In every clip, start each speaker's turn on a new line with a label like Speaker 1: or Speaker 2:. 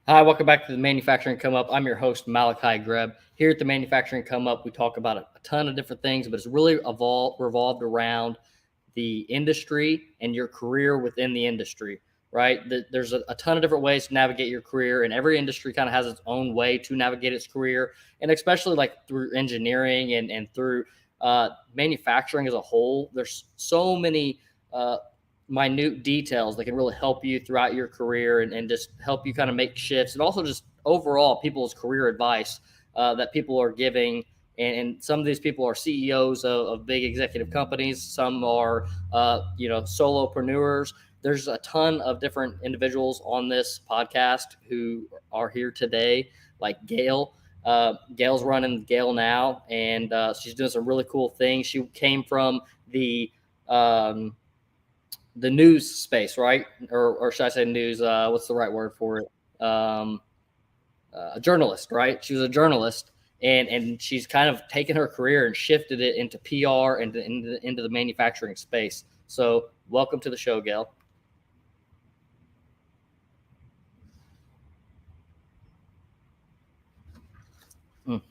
Speaker 1: Hi, welcome back to the Manufacturing Come Up. I'm your host, Malachi Greb. Here at the Manufacturing Come Up, we talk about a ton of different things, but it's really revolved around the industry and your career within the industry, right? There's a ton of different ways to navigate your career, and every industry kind of has its own way to navigate its career, and especially like through engineering and through manufacturing as a whole. There's so many minute details that can really help you throughout your career and just help you kind of make shifts, and also just overall people's career advice that people are giving. And some of these people are CEOs of big executive companies. Some are solopreneurs. There's a ton of different individuals on this podcast who are here today, like Gail. Gail's running Gail now, and she's doing some really cool things. She came from um, the news space, right? Or should I say news? What's the right word for it? A journalist, right? She was a journalist, and she's kind of taken her career and shifted it into PR and into the manufacturing space. So, welcome to the show, Gail. Mm.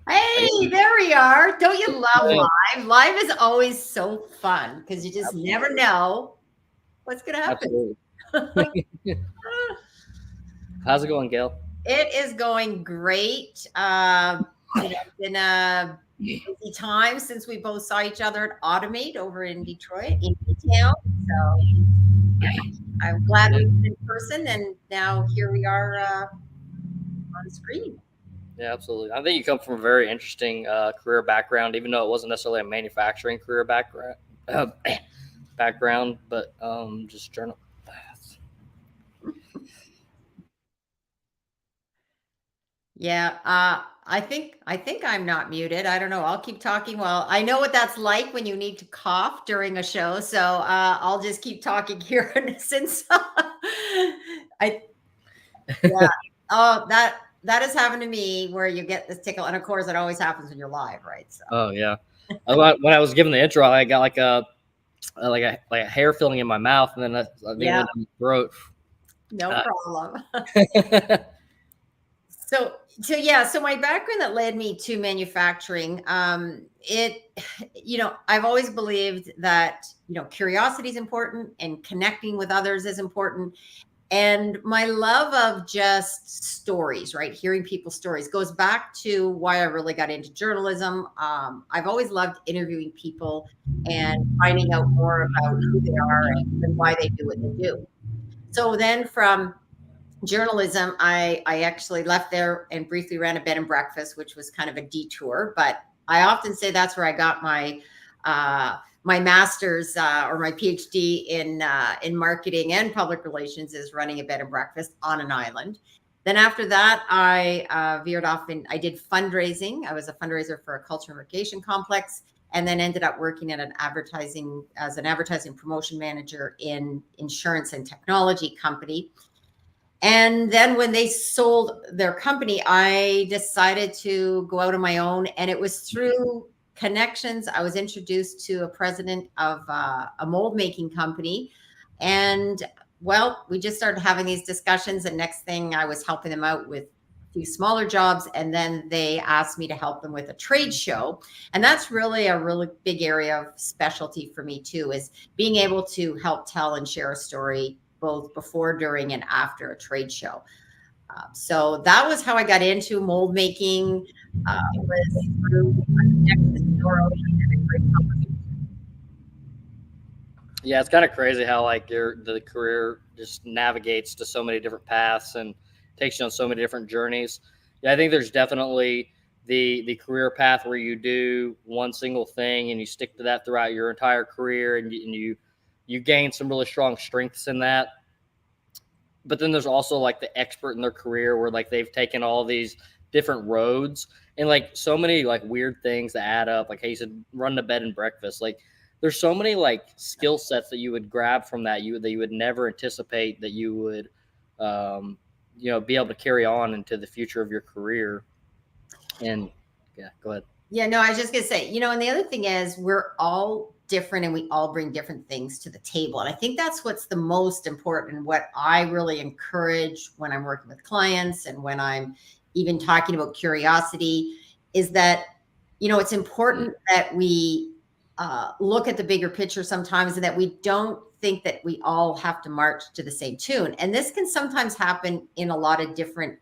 Speaker 2: Hey, there we are. Don't you love live? Live is always so fun because you just never know what's going to happen.
Speaker 1: Absolutely. How's it going, Gail?
Speaker 2: It is going great. It's been a busy time since we both saw each other at Automate over in Detroit, in town. So I'm glad we met in person, and now here we are on the screen.
Speaker 1: Yeah, absolutely. I think you come from a very interesting career background, even though it wasn't necessarily a manufacturing career background. Background, but just journal.
Speaker 2: Yeah, I think I'm not muted. I don't know. I'll keep talking. Well, I know what that's like when you need to cough during a show, so I'll just keep talking here since I yeah. Oh, that has happened to me where you get this tickle, and of course, it always happens when you're live, right? So
Speaker 1: Oh yeah. When I was given the intro, I got like a hair filling in my mouth, and then I think it
Speaker 2: yeah,
Speaker 1: went in my throat.
Speaker 2: no
Speaker 1: Uh,
Speaker 2: problem. So my background that led me to manufacturing, I've always believed that, curiosity is important and connecting with others is important. And my love of just stories, right? Hearing people's stories goes back to why I really got into journalism. I've always loved interviewing people and finding out more about who they are and why they do what they do. So then from journalism, I actually left there and briefly ran a bed and breakfast, which was kind of a detour. But I often say that's where I got my master's or my PhD in marketing and public relations, is running a bed and breakfast on an island. Then after that, I veered off and I did fundraising. I was a fundraiser for a culture and recreation complex, and then ended up working at an advertising promotion manager in insurance and technology company. And then when they sold their company, I decided to go out on my own. And it was through connections. I was introduced to a president of a mold making company. And well, we just started having these discussions. And next thing, I was helping them out with a few smaller jobs. And then they asked me to help them with a trade show. And that's really a really big area of specialty for me, too, is being able to help tell and share a story both before, during, and after a trade show. So that was how I got into mold making. Was through Nexus Door Ocean and a great company.
Speaker 1: Yeah, it's kind of crazy how like the career just navigates to so many different paths and takes you on so many different journeys. Yeah, I think there's definitely the career path where you do one single thing and you stick to that throughout your entire career, and you gain some really strong strengths in that. But then there's also like the expert in their career where like they've taken all these different roads and like so many like weird things that add up. Like, hey, you said run to bed and breakfast. Like there's so many like skill sets that you would grab from that you would never anticipate that you would be able to carry on into the future of your career. And yeah, go ahead.
Speaker 2: Yeah, no, I was just gonna say, and the other thing is we're all different and we all bring different things to the table. And I think that's what's the most important, and what I really encourage when I'm working with clients and when I'm even talking about curiosity is that, it's important that we look at the bigger picture sometimes, and that we don't think that we all have to march to the same tune. And this can sometimes happen in a lot of different,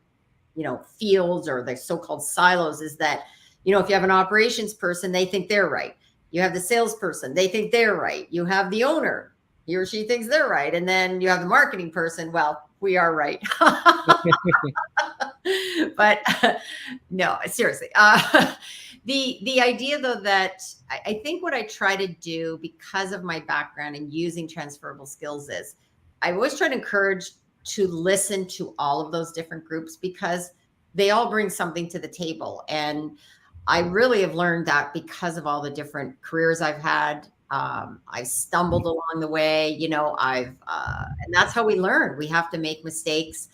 Speaker 2: fields, or the so-called silos, is that, if you have an operations person, they think they're right. You have the salesperson, they think they're right. You have the owner, he or she thinks they're right. And then you have the marketing person. Well, we are right. But no, seriously. The idea, though, that I think what I try to do, because of my background in using transferable skills, is I always try to encourage to listen to all of those different groups, because they all bring something to the table. And I really have learned that because of all the different careers I've had. I've stumbled along the way, and that's how we learn. We have to make mistakes.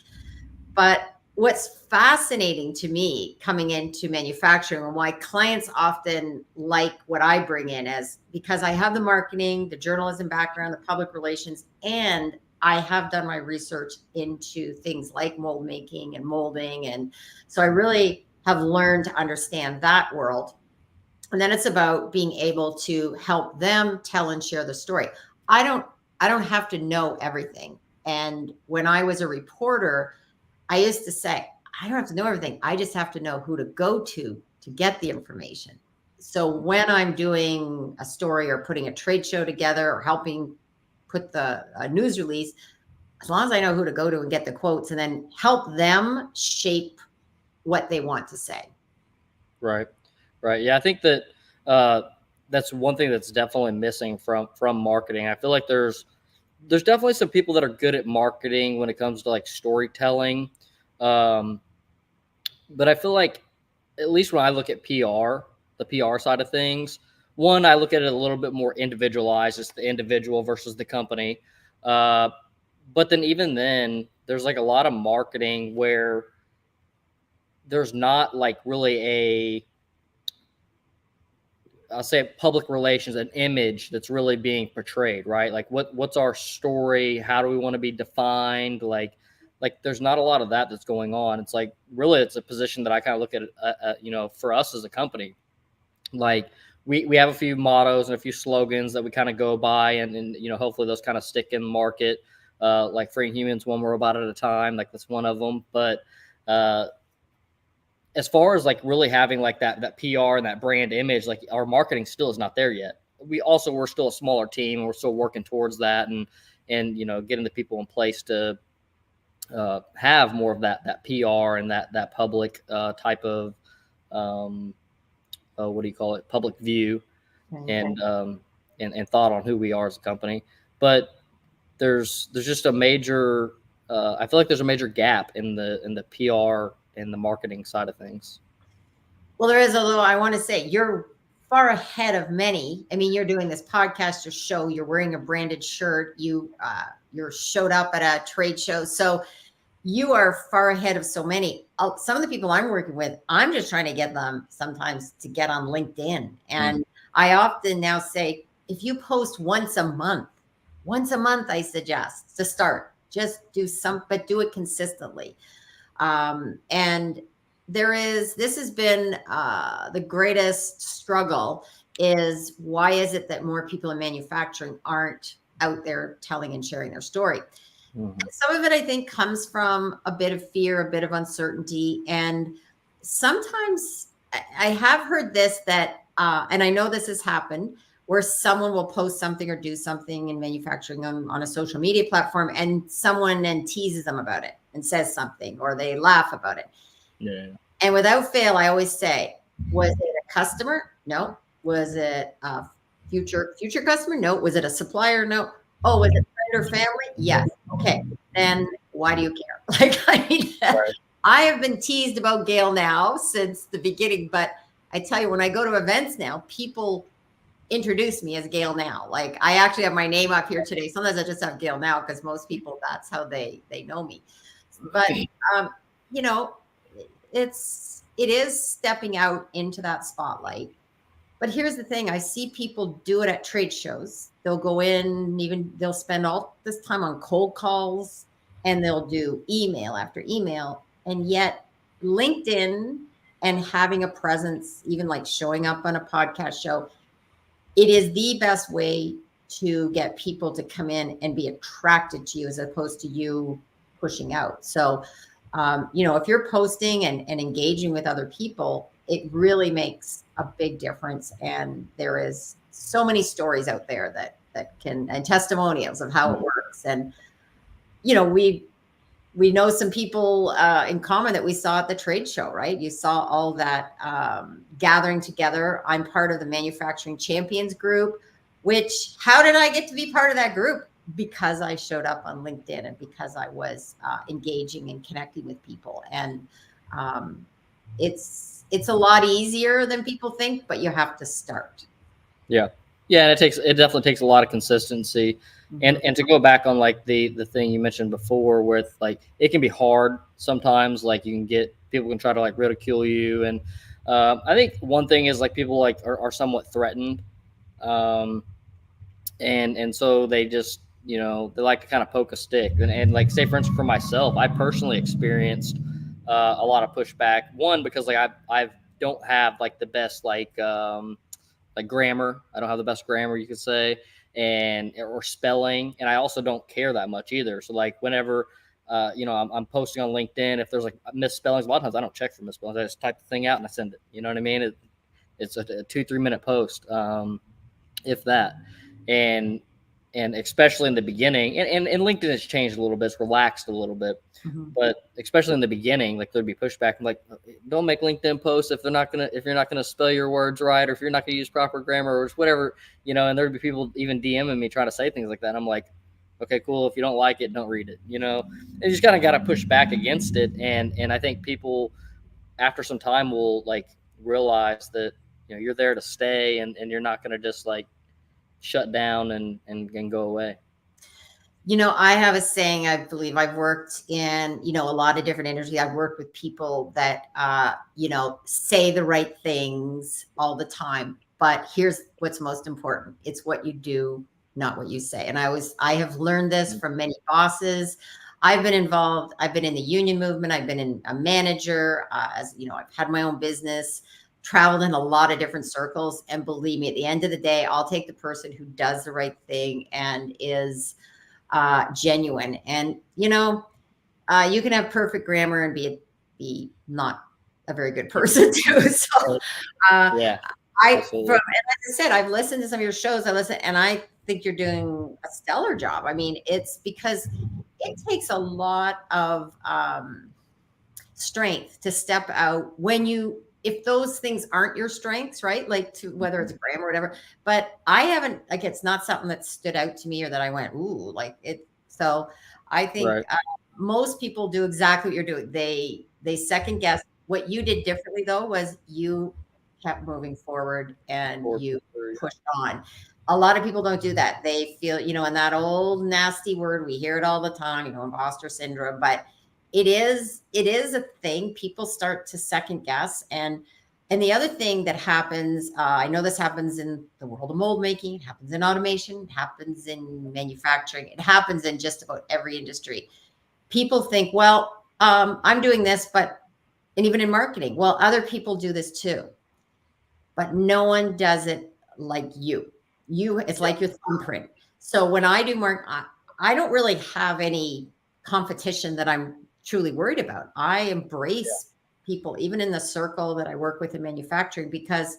Speaker 2: But what's fascinating to me coming into manufacturing, and why clients often like what I bring in, is because I have the marketing, the journalism background, the public relations, and I have done my research into things like mold making and molding. And so I really have learned to understand that world. And then it's about being able to help them tell and share the story. I don't have to know everything. And when I was a reporter, I used to say, I don't have to know everything. I just have to know who to go to get the information. So when I'm doing a story or putting a trade show together or helping put a news release, as long as I know who to go to and get the quotes, and then help them shape what they want to say.
Speaker 1: Right. Yeah, I think that that's one thing that's definitely missing from marketing. I feel like there's definitely some people that are good at marketing when it comes to like storytelling. But I feel like, at least when I look at PR, the PR side of things, one, I look at it a little bit more individualized. It's the individual versus the company. But then even then, there's like a lot of marketing where there's not like really I'll say public relations, an image that's really being portrayed, right? Like what's our story? How do we want to be defined? Like there's not a lot of that that's going on. It's like, really, it's a position that I kind of look at, for us as a company. Like we have a few mottos and a few slogans that we kind of go by, and hopefully those kind of stick in the market. Like freeing humans one robot at a time, like that's one of them. But as far as like really having like that PR and that brand image, like our marketing still is not there yet. We're still a smaller team, and we're still working towards that, and getting the people in place to have more of that PR and that public type of what do you call it, public view, and thought on who we are as a company. But there's just a major I feel like there's a major gap in the PR and the marketing side of things.
Speaker 2: Well, there is, although I want to say you're far ahead of many. I mean, you're doing this podcast or show, you're wearing a branded shirt, you're showed up at a trade show. So you are far ahead of so many. Some of the people I'm working with, I'm just trying to get them sometimes to get on LinkedIn. And I often now say, if you post once a month, I suggest to start, just do but do it consistently. And this has been the greatest struggle, is why is it that more people in manufacturing aren't out there telling and sharing their story? Some of it, I think, comes from a bit of fear, a bit of uncertainty. And sometimes I have heard this, that, and I know this has happened, where someone will post something or do something in manufacturing on a social media platform, and someone then teases them about it and says something, or they laugh about it.
Speaker 1: Yeah.
Speaker 2: And without fail, I always say, was it a customer? No. Was it a future customer? No. Was it a supplier? No. Oh, was it friend or family? Yes. Okay. Then why do you care? Like, I mean, right. I have been teased about Gail now since the beginning, but I tell you, when I go to events now, people introduce me as Gail now. Like, I actually have my name up here today. Sometimes I just have Gail now, because most people, that's how they know me. But it is stepping out into that spotlight. But here's the thing, I see people do it at trade shows. They'll go in, even they'll spend all this time on cold calls, and they'll do email after email. And yet LinkedIn and having a presence, even like showing up on a podcast show, it is the best way to get people to come in and be attracted to you as opposed to you pushing out. So, if you're posting and engaging with other people, it really makes a big difference. And there is so many stories out there that can, and testimonials of how it works. And, we know some people in common that we saw at the trade show, right? You saw all that gathering together. I'm part of the Manufacturing Champions group, which, how did I get to be part of that group? Because I showed up on LinkedIn and because I was engaging and connecting with people. And it's a lot easier than people think, but you have to start.
Speaker 1: Yeah. Yeah. And it definitely takes a lot of consistency. And to go back on like the thing you mentioned before with like, it can be hard sometimes, like people can try to like ridicule you. And I think one thing is like people like are somewhat threatened. And so they just, they like to kind of poke a stick. And like, say for instance, for myself, I personally experienced a lot of pushback. One, because like I don't have like the best like grammar. I don't have the best grammar, you could say, or spelling, and I also don't care that much either. So like whenever I'm posting on LinkedIn, if there's like misspellings, a lot of times I don't check for misspellings. I just type the thing out and I send it. You know what I mean? It's a 2-3 minute post, if that, and especially in the beginning, and LinkedIn has changed a little bit. It's relaxed a little bit. But especially in the beginning, like there'd be pushback. I'm like, don't make LinkedIn posts if you're not gonna spell your words right, or if you're not gonna use proper grammar, or whatever, and there'd be people even DMing me trying to say things like that. And I'm like, okay, cool. If you don't like it, don't read it. And you just kind of got to push back against it. And I think people after some time will like realize that you're there to stay, and you're not gonna just like shut down and go away.
Speaker 2: I have a saying, I believe I've worked in, a lot of different industries. I've worked with people that, say the right things all the time, but here's what's most important. It's what you do, not what you say. And I have learned this from many bosses. I've been involved. I've been in the union movement. I've been a manager, I've had my own business, traveled in a lot of different circles. And believe me, at the end of the day, I'll take the person who does the right thing and is genuine. And you can have perfect grammar and be not a very good person too. So
Speaker 1: Yeah,
Speaker 2: as I said, I've listened to some of your shows. I listen, and I think you're doing a stellar job. I mean, it's because it takes a lot of strength to step out if those things aren't your strengths, right? Like whether it's grammar or whatever. But I haven't, like, it's not something that stood out to me or that I went, ooh, like it. So I think most people do exactly what you're doing. They second guess. What you did differently though was you kept moving forward and you pushed on. A lot of people don't do that. They feel, and that old nasty word, we hear it all the time, imposter syndrome, but it is a thing. People start to second guess. And the other thing that happens, I know this happens in the world of mold making, it happens in automation, it happens in manufacturing, it happens in just about every industry. People think, well, I'm doing this, and even in marketing, well, other people do this too, but no one does it like you. It's like your thumbprint. So when I do I don't really have any competition that I'm truly worried about. I embrace people, even in the circle that I work with in manufacturing, because,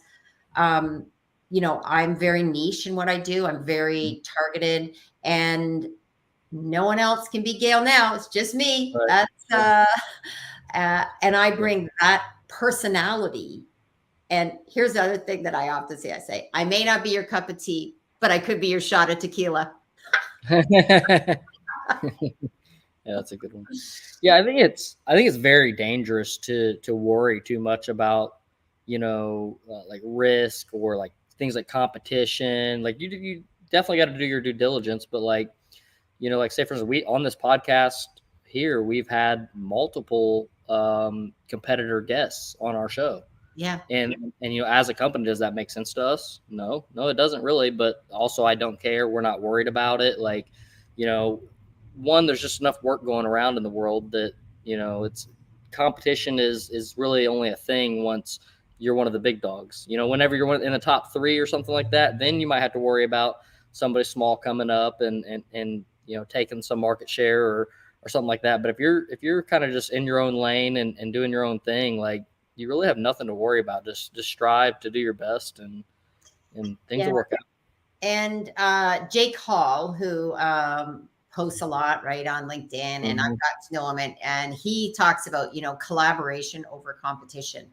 Speaker 2: I'm very niche in what I do. I'm very targeted, and no one else can be Gail now. It's just me.
Speaker 1: Right.
Speaker 2: That's, and I bring that personality. And here's the other thing that I often say. I say, I may not be your cup of tea, but I could be your shot of tequila.
Speaker 1: Yeah, that's a good one. Yeah, I think it's very dangerous to worry too much about, like risk or like things like competition. Like you definitely got to do your due diligence, but like, like say for instance, we on this podcast here, we've had multiple competitor guests on our show.
Speaker 2: Yeah.
Speaker 1: And as a company, does that make sense to us? No, it doesn't really. But also, I don't care. We're not worried about it. Like, one, there's just enough work going around in the world that it's competition is really only a thing once you're one of the big dogs. Whenever you're in the top three or something like that, then you might have to worry about somebody small coming up and taking some market share or something like that. But if you're kind of just in your own lane and doing your own thing, like, you really have nothing to worry about. Just strive to do your best, and things
Speaker 2: Yeah.
Speaker 1: will work out.
Speaker 2: And Jake Hall, who posts a lot, right, on LinkedIn, and I've got to know him, and he talks about, collaboration over competition.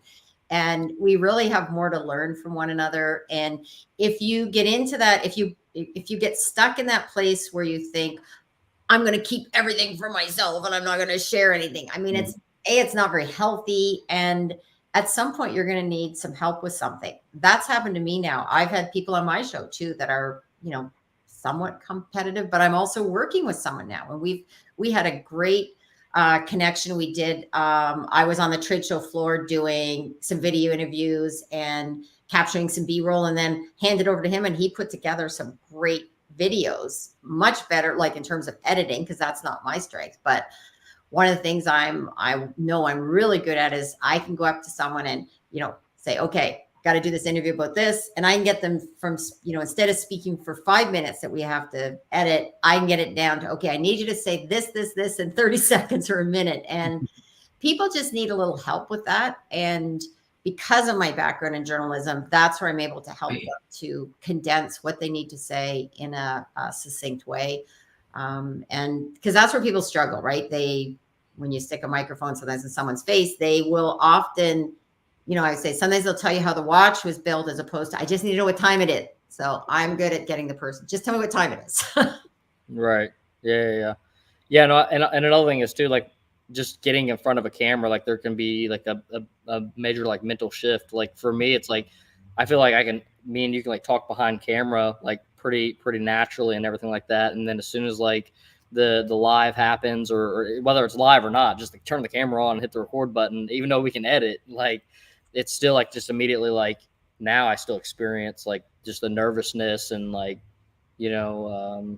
Speaker 2: And we really have more to learn from one another. And if you get into that, if you get stuck in that place where you think, I'm going to keep everything for myself and I'm not going to share anything. I mean, it's not very healthy. And at some point you're going to need some help with something. That's happened to me now. I've had people on my show too that are, somewhat competitive, but I'm also working with someone now. And we had a great connection. We did, I was on the trade show floor doing some video interviews and capturing some B-roll, and then handed over to him, and he put together some great videos, much better, like in terms of editing, because that's not my strength. But one of the things I know I'm really good at is I can go up to someone and, say, okay, got to do this interview about this. And I can get them from, instead of speaking for 5 minutes that we have to edit, I can get it down to, okay, I need you to say this in 30 seconds or a minute. And people just need a little help with that. And because of my background in journalism, that's where I'm able to help them to condense what they need to say in a succinct way. And because that's where people struggle, right? When you stick a microphone sometimes in someone's face, they will often, I say sometimes they'll tell you how the watch was built as opposed to, I just need to know what time it is. So I'm good at getting the person, just tell me what time it is.
Speaker 1: Right. Yeah. No, and another thing is too, like, just getting in front of a camera, like, there can be like a major like mental shift. Like, for me, it's like, I feel like me and you can like talk behind camera, like, pretty naturally and everything like that. And then as soon as like the live happens, or whether it's live or not, just like turn the camera on and hit the record button, even though we can edit, like, it's still like just immediately, like, now I still experience like just the nervousness and like, I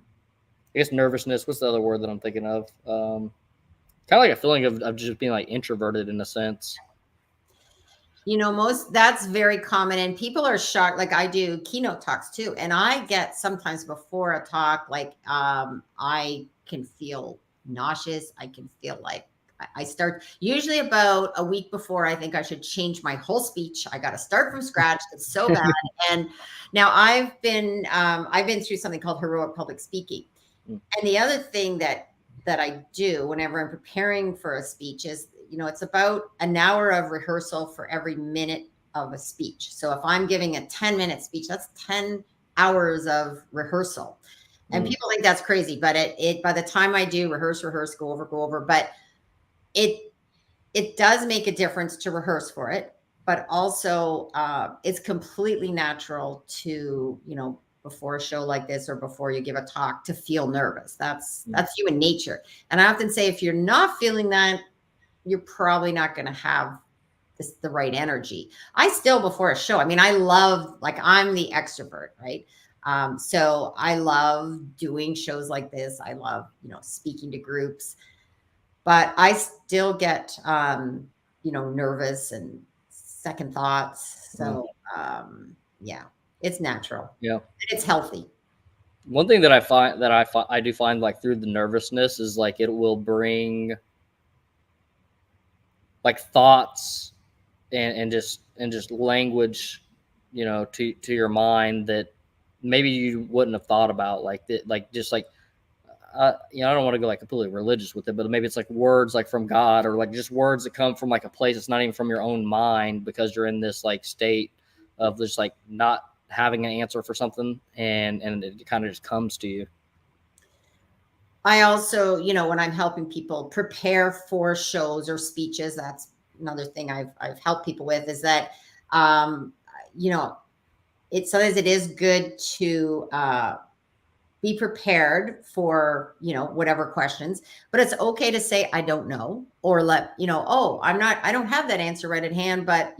Speaker 1: guess nervousness. What's the other word that I'm thinking of? Kind of like a feeling of just being like introverted in a sense.
Speaker 2: That's very common, and people are shocked. Like, I do keynote talks too, and I get sometimes before a talk, like, I can feel nauseous. I can feel like I start usually about a week before. I think I should change my whole speech. I got to start from scratch. It's so bad. And now I've been through something called heroic public speaking. And the other thing that I do whenever I'm preparing for a speech is, it's about an hour of rehearsal for every minute of a speech. So if I'm giving a 10-minute speech, that's 10 hours of rehearsal. And people think that's crazy, but it by the time I do rehearse, go over, but it does make a difference to rehearse for it, but also it's completely natural to, before a show like this or before you give a talk, to feel nervous. That's human nature. And I often say, if you're not feeling that, you're probably not going to have the right energy. I still, before a show, I mean, I love, like, I'm the extrovert, right? So I love doing shows like this. I love, speaking to groups, but I still get, nervous and second thoughts. So, yeah, it's natural.
Speaker 1: Yeah.
Speaker 2: And it's healthy.
Speaker 1: One thing that I do find, like, through the nervousness is, like, it will bring like thoughts and just language, to your mind that maybe you wouldn't have thought about, like that, like, just like, I don't want to go like completely religious with it, but maybe it's like words like from God, or like just words that come from like a place that's not even from your own mind, because you're in this like state of just like not having an answer for something, and it kind of just comes to you.
Speaker 2: I also, when I'm helping people prepare for shows or speeches, that's another thing I've helped people with, is that, sometimes it is good to, be prepared for, whatever questions, but it's okay to say, I don't know, or oh, I don't have that answer right at hand, but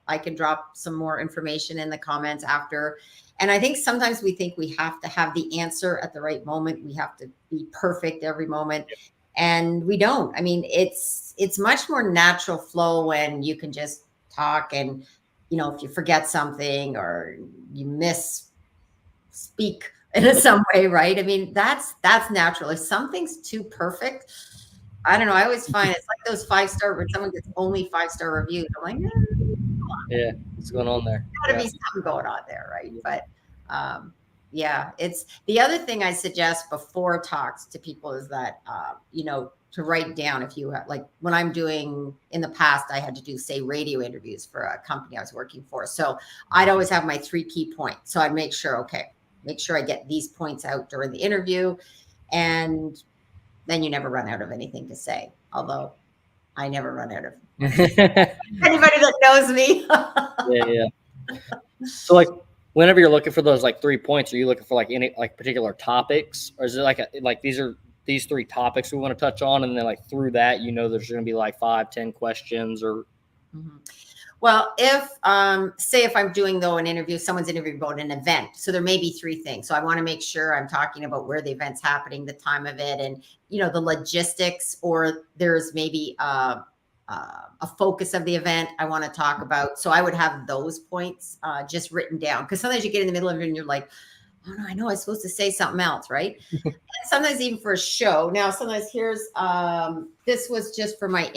Speaker 2: I can drop some more information in the comments after. And I think sometimes we think we have to have the answer at the right moment. We have to be perfect every moment. And we don't. I mean, it's much more natural flow when you can just talk, and, if you forget something or you speak in some way, right? I mean, that's natural. If something's too perfect, I don't know. I always find it's like those 5-star, when someone gets only 5-star reviews. I'm like,
Speaker 1: Yeah, what's going on there?
Speaker 2: gotta be something going on there, right? But yeah, it's the other thing I suggest before talks to people is that to write down, if you have, like, when I'm doing, in the past, I had to do, say, radio interviews for a company I was working for. So I'd always have my 3 key points. So I'd make sure I get these points out during the interview, and then you never run out of anything to say. Although I never run out of anybody that knows me.
Speaker 1: Yeah. So, like, whenever you're looking for those, like, 3 points, are you looking for, like, any, like, particular topics, or is it like these are these 3 topics we want to touch on, and then, like, through that, there's going to be like 5-10 questions, or?
Speaker 2: Mm-hmm. Well, if say if I'm doing, though, an interview, someone's interviewing about an event, so there may be 3 things. So I want to make sure I'm talking about where the event's happening, the time of it, and the logistics, or there's maybe a focus of the event I want to talk about. So I would have those points just written down, because sometimes you get in the middle of it and you're like, oh no, I know I'm supposed to say something else, right? And sometimes even for a show. Now, sometimes here's this was just for my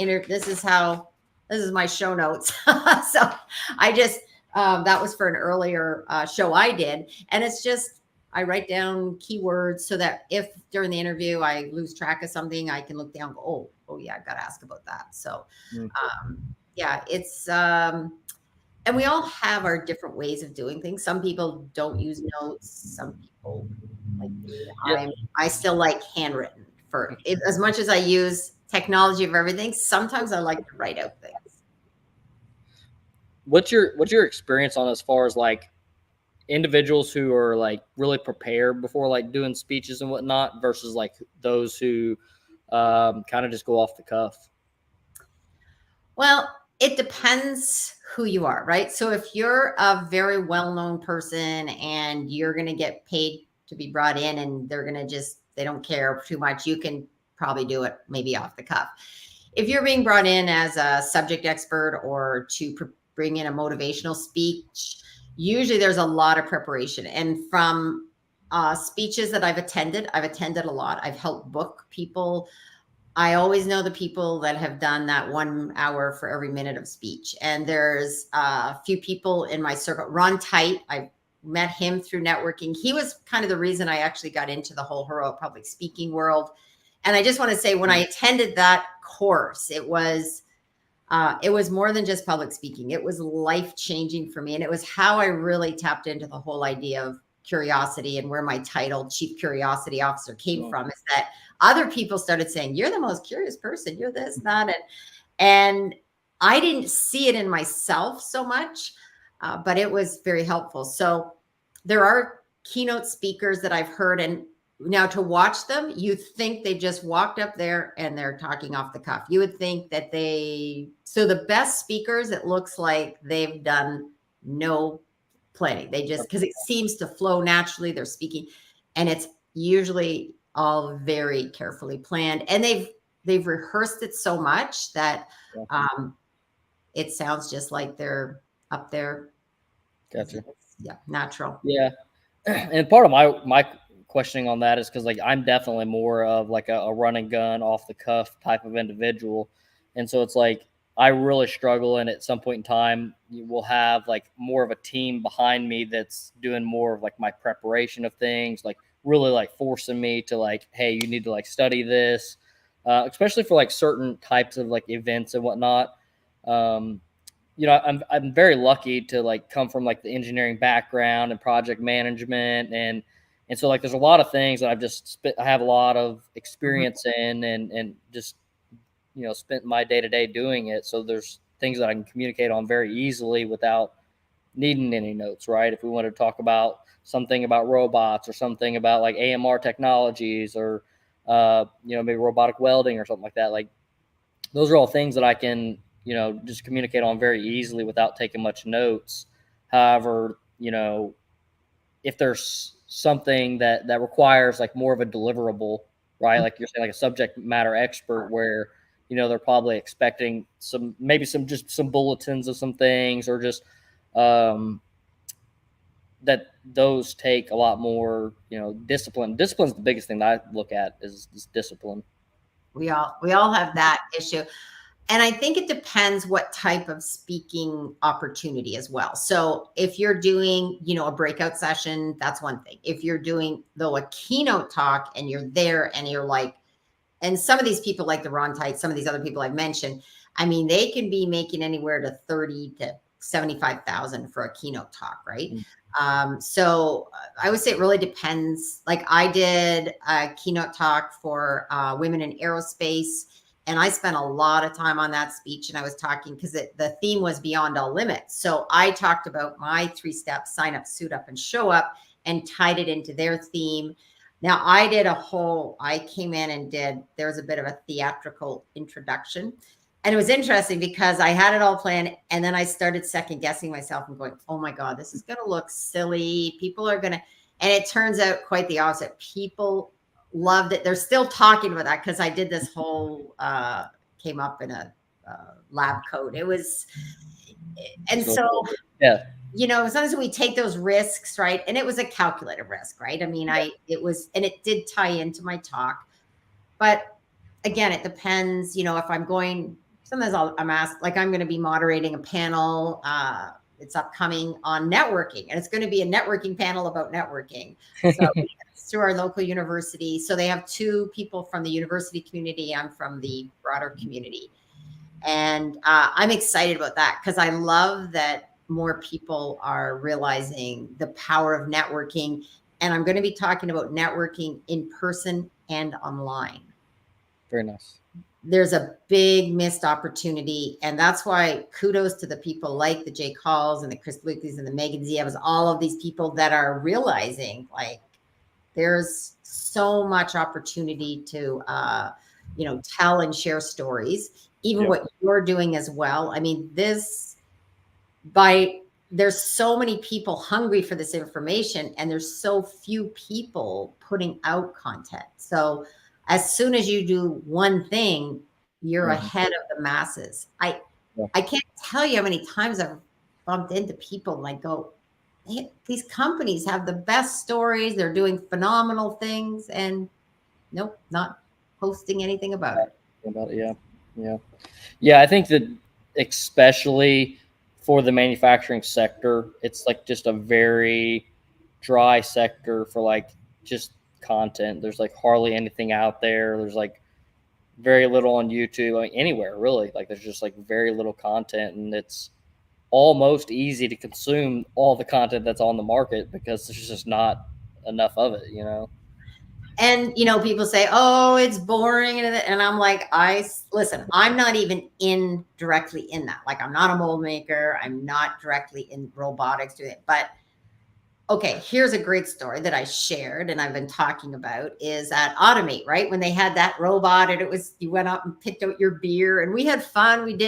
Speaker 2: this is my show notes. So I just, that was for an earlier show I did. And it's just, I write down keywords so that if during the interview I lose track of something, I can look down and go, oh yeah, I've got to ask about that. So yeah, it's, and we all have our different ways of doing things. Some people don't use notes. Some people, like me, I still like handwritten for it. As much as I use technology of everything, sometimes I like to write out things.
Speaker 1: What's your experience on, as far as, like, individuals who are, like, really prepared before, like, doing speeches and whatnot, versus, like, those who kind of just go off the cuff?
Speaker 2: Well, it depends who you are, right? So if you're a very well-known person and you're going to get paid to be brought in, and they're going to they don't care too much, you can probably do it maybe off the cuff. If you're being brought in as a subject expert or to bring in a motivational speech, usually there's a lot of preparation. And from speeches that I've attended a lot. I've helped book people. I always know the people that have done that 1 hour for every minute of speech. And there's a few people in my circle. Ron Tite, I met him through networking. He was kind of the reason I actually got into the whole heroic public speaking world. And I just want to say, when I attended that course, it was more than just public speaking. It was life-changing for me. And it was how I really tapped into the whole idea of curiosity, and where my title, Chief Curiosity Officer, came from, is that other people started saying, you're the most curious person, you're this, that. And I didn't see it in myself so much, but it was very helpful. So there are keynote speakers that I've heard, and now to watch them, you think they just walked up there and they're talking off the cuff. You would think that so the best speakers, it looks like they've done no planning. They just, because it seems to flow naturally, they're speaking, and it's usually all very carefully planned, and they've rehearsed it so much that it sounds just like they're up there.
Speaker 1: Gotcha.
Speaker 2: Yeah, natural.
Speaker 1: Yeah. And part of my questioning on that is because, like, I'm definitely more of like a run and gun, off the cuff type of individual. And so it's like, I really struggle. And at some point in time, we'll have like more of a team behind me that's doing more of like my preparation of things, like really like forcing me to, like, hey, you need to like study this, especially for like certain types of like events and whatnot. I'm very lucky to like come from like the engineering background and project management, and so like there's a lot of things that I have a lot of experience in, and just spent my day to day doing it. So there's things that I can communicate on very easily without needing any notes, right? If we want to talk about something about robots or something about like AMR technologies or maybe robotic welding or something like that, like those are all things that I can just communicate on very easily without taking much notes. However, if there's something that requires like more of a deliverable, right? Like you're saying, like a subject matter expert, where they're probably expecting just some bulletins of some things, or just that those take a lot more discipline. Discipline's the biggest thing that I look at is discipline.
Speaker 2: We all have that issue. And I think it depends what type of speaking opportunity as well. So if you're doing, a breakout session, that's one thing. If you're doing, though, a keynote talk and you're there and you're like, and some of these people like the Ron Tite, some of these other people I've mentioned, I mean, they can be making anywhere to 30 to 75,000 for a keynote talk, right? So I would say it really depends. Like I did a keynote talk for women in aerospace, and I spent a lot of time on that speech. And I was talking because the theme was beyond all limits. So I talked about my 3 steps: sign up, suit up, and show up, and tied it into their theme. Now I came in and there was a bit of a theatrical introduction. And it was interesting because I had it all planned. And then I started second guessing myself and going, oh my God, this is going to look silly. People are going to, and it turns out quite the opposite. People loved it. They're still talking about that because I did this whole, came up in a lab coat. It was, and so,
Speaker 1: yeah.
Speaker 2: Sometimes we take those risks, right? And it was a calculated risk, right? I mean, it did tie into my talk, but again, it depends, if I'm going, sometimes I'm asked, like I'm going to be moderating a panel, it's upcoming on networking, and it's going to be a networking panel about networking. So it's through our local university. So they have 2 people from the university community. I'm from the broader community. And I'm excited about that because I love that more people are realizing the power of networking. And I'm going to be talking about networking in person and online.
Speaker 1: Very nice.
Speaker 2: There's a big missed opportunity. And that's why kudos to the people like the Jake Halls and the Chris Lucas and the Megan Zievas, all of these people that are realizing like there's so much opportunity to, tell and share stories, even what you're doing as well. I mean, there's so many people hungry for this information, and there's so few people putting out content. So as soon as you do one thing, you're ahead of the masses. I can't tell you how many times I've bumped into people and I go, hey, these companies have the best stories. They're doing phenomenal things, and nope, not posting anything about it.
Speaker 1: Yeah. I think that especially for the manufacturing sector, it's like just a very dry sector for like just content. There's like hardly anything out there. There's like very little on YouTube, I mean, anywhere really. Like there's just like very little content, and it's almost easy to consume all the content that's on the market because there's just not enough of it,
Speaker 2: And, people say, oh, it's boring. And I'm like, listen, I'm not even directly in that. Like, I'm not a mold maker. I'm not directly in robotics doing it. But okay, here's a great story that I shared and I've been talking about is at Automate, right? When they had that robot and you went up and picked out your beer and we had fun.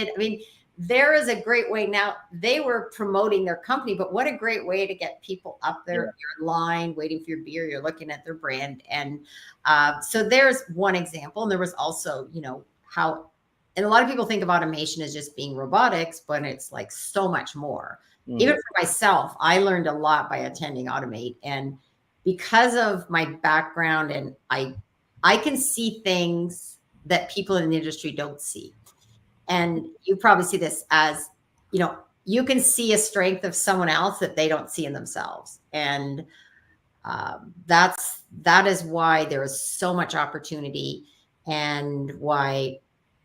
Speaker 2: There is a great way. Now they were promoting their company, but what a great way to get people up there. You're in line waiting for your beer. You're looking at their brand. And so there's one example. And there was also, and a lot of people think of automation as just being robotics, but it's like so much more. Even for myself, I learned a lot by attending Automate. And because of my background, and I can see things that people in the industry don't see. And you probably see this as, you can see a strength of someone else that they don't see in themselves. And that is why there is so much opportunity, and why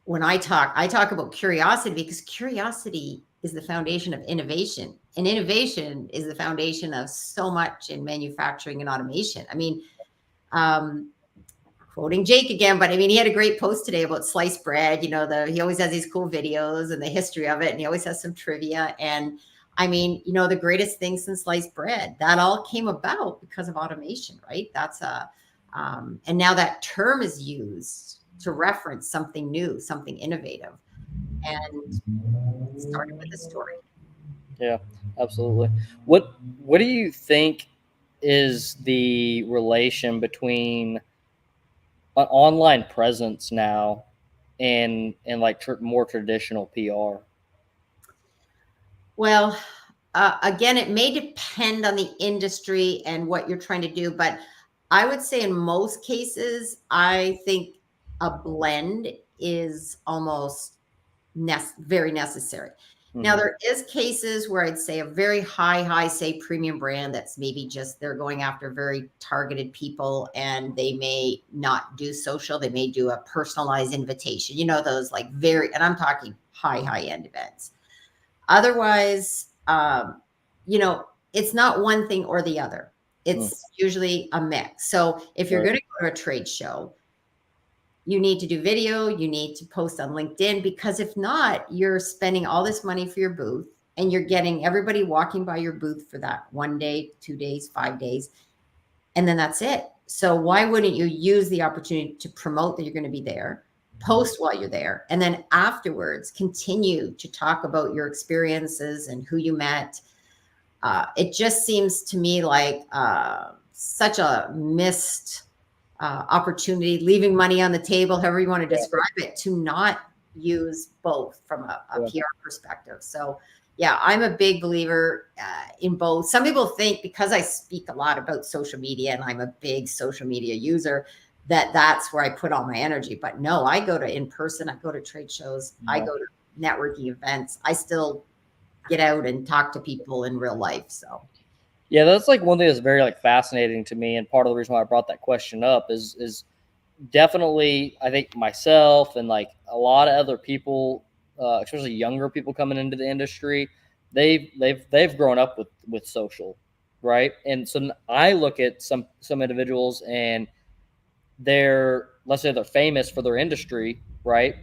Speaker 2: when I talk about curiosity, because curiosity is the foundation of innovation, and innovation is the foundation of so much in manufacturing and automation. I mean, quoting Jake again, but I mean, he had a great post today about sliced bread. He always has these cool videos and the history of it, and he always has some trivia. And I mean, the greatest thing since sliced bread, that all came about because of automation, right? And now that term is used to reference something new, something innovative, and it started with a story.
Speaker 1: Yeah, absolutely. What do you think is the relation between an online presence now and like more traditional PR?
Speaker 2: Well, again, it may depend on the industry and what you're trying to do, but I would say in most cases, I think a blend is almost very necessary. Now,
Speaker 1: Mm-hmm.
Speaker 2: there is cases where I'd say a very high, say premium brand that's maybe just they're going after very targeted people and they may not do social. They may do a personalized invitation, those like and I'm talking high end events. Otherwise, it's not one thing or the other.
Speaker 1: Mm.
Speaker 2: It's usually a mix. So if you're
Speaker 1: Right.
Speaker 2: going to go to a trade show, you need to do video, you need to post on LinkedIn, because if not, you're spending all this money for your booth and you're getting everybody walking by your booth for that 1 day, 2 days, 5 days, and then that's it. So why wouldn't you use the opportunity to promote that you're going to be there, post while you're there, and then afterwards continue to talk about your experiences and who you met? It just seems to me like such a missed opportunity, leaving money on the table, however you want to describe it, to not use both from a
Speaker 1: Yeah.
Speaker 2: PR perspective. So, yeah, I'm a big believer in both. Some people think because I speak a lot about social media and I'm a big social media user, that's where I put all my energy. But no, I go to in person, I go to trade shows, I
Speaker 1: Yeah.
Speaker 2: go to networking events. I still get out and talk to people in real life. So,
Speaker 1: Yeah, that's like one thing that's very like fascinating to me, and part of the reason why I brought that question up is definitely I think myself and like a lot of other people, especially younger people coming into the industry, they've grown up with social, right? And so I look at some individuals and let's say they're famous for their industry, right?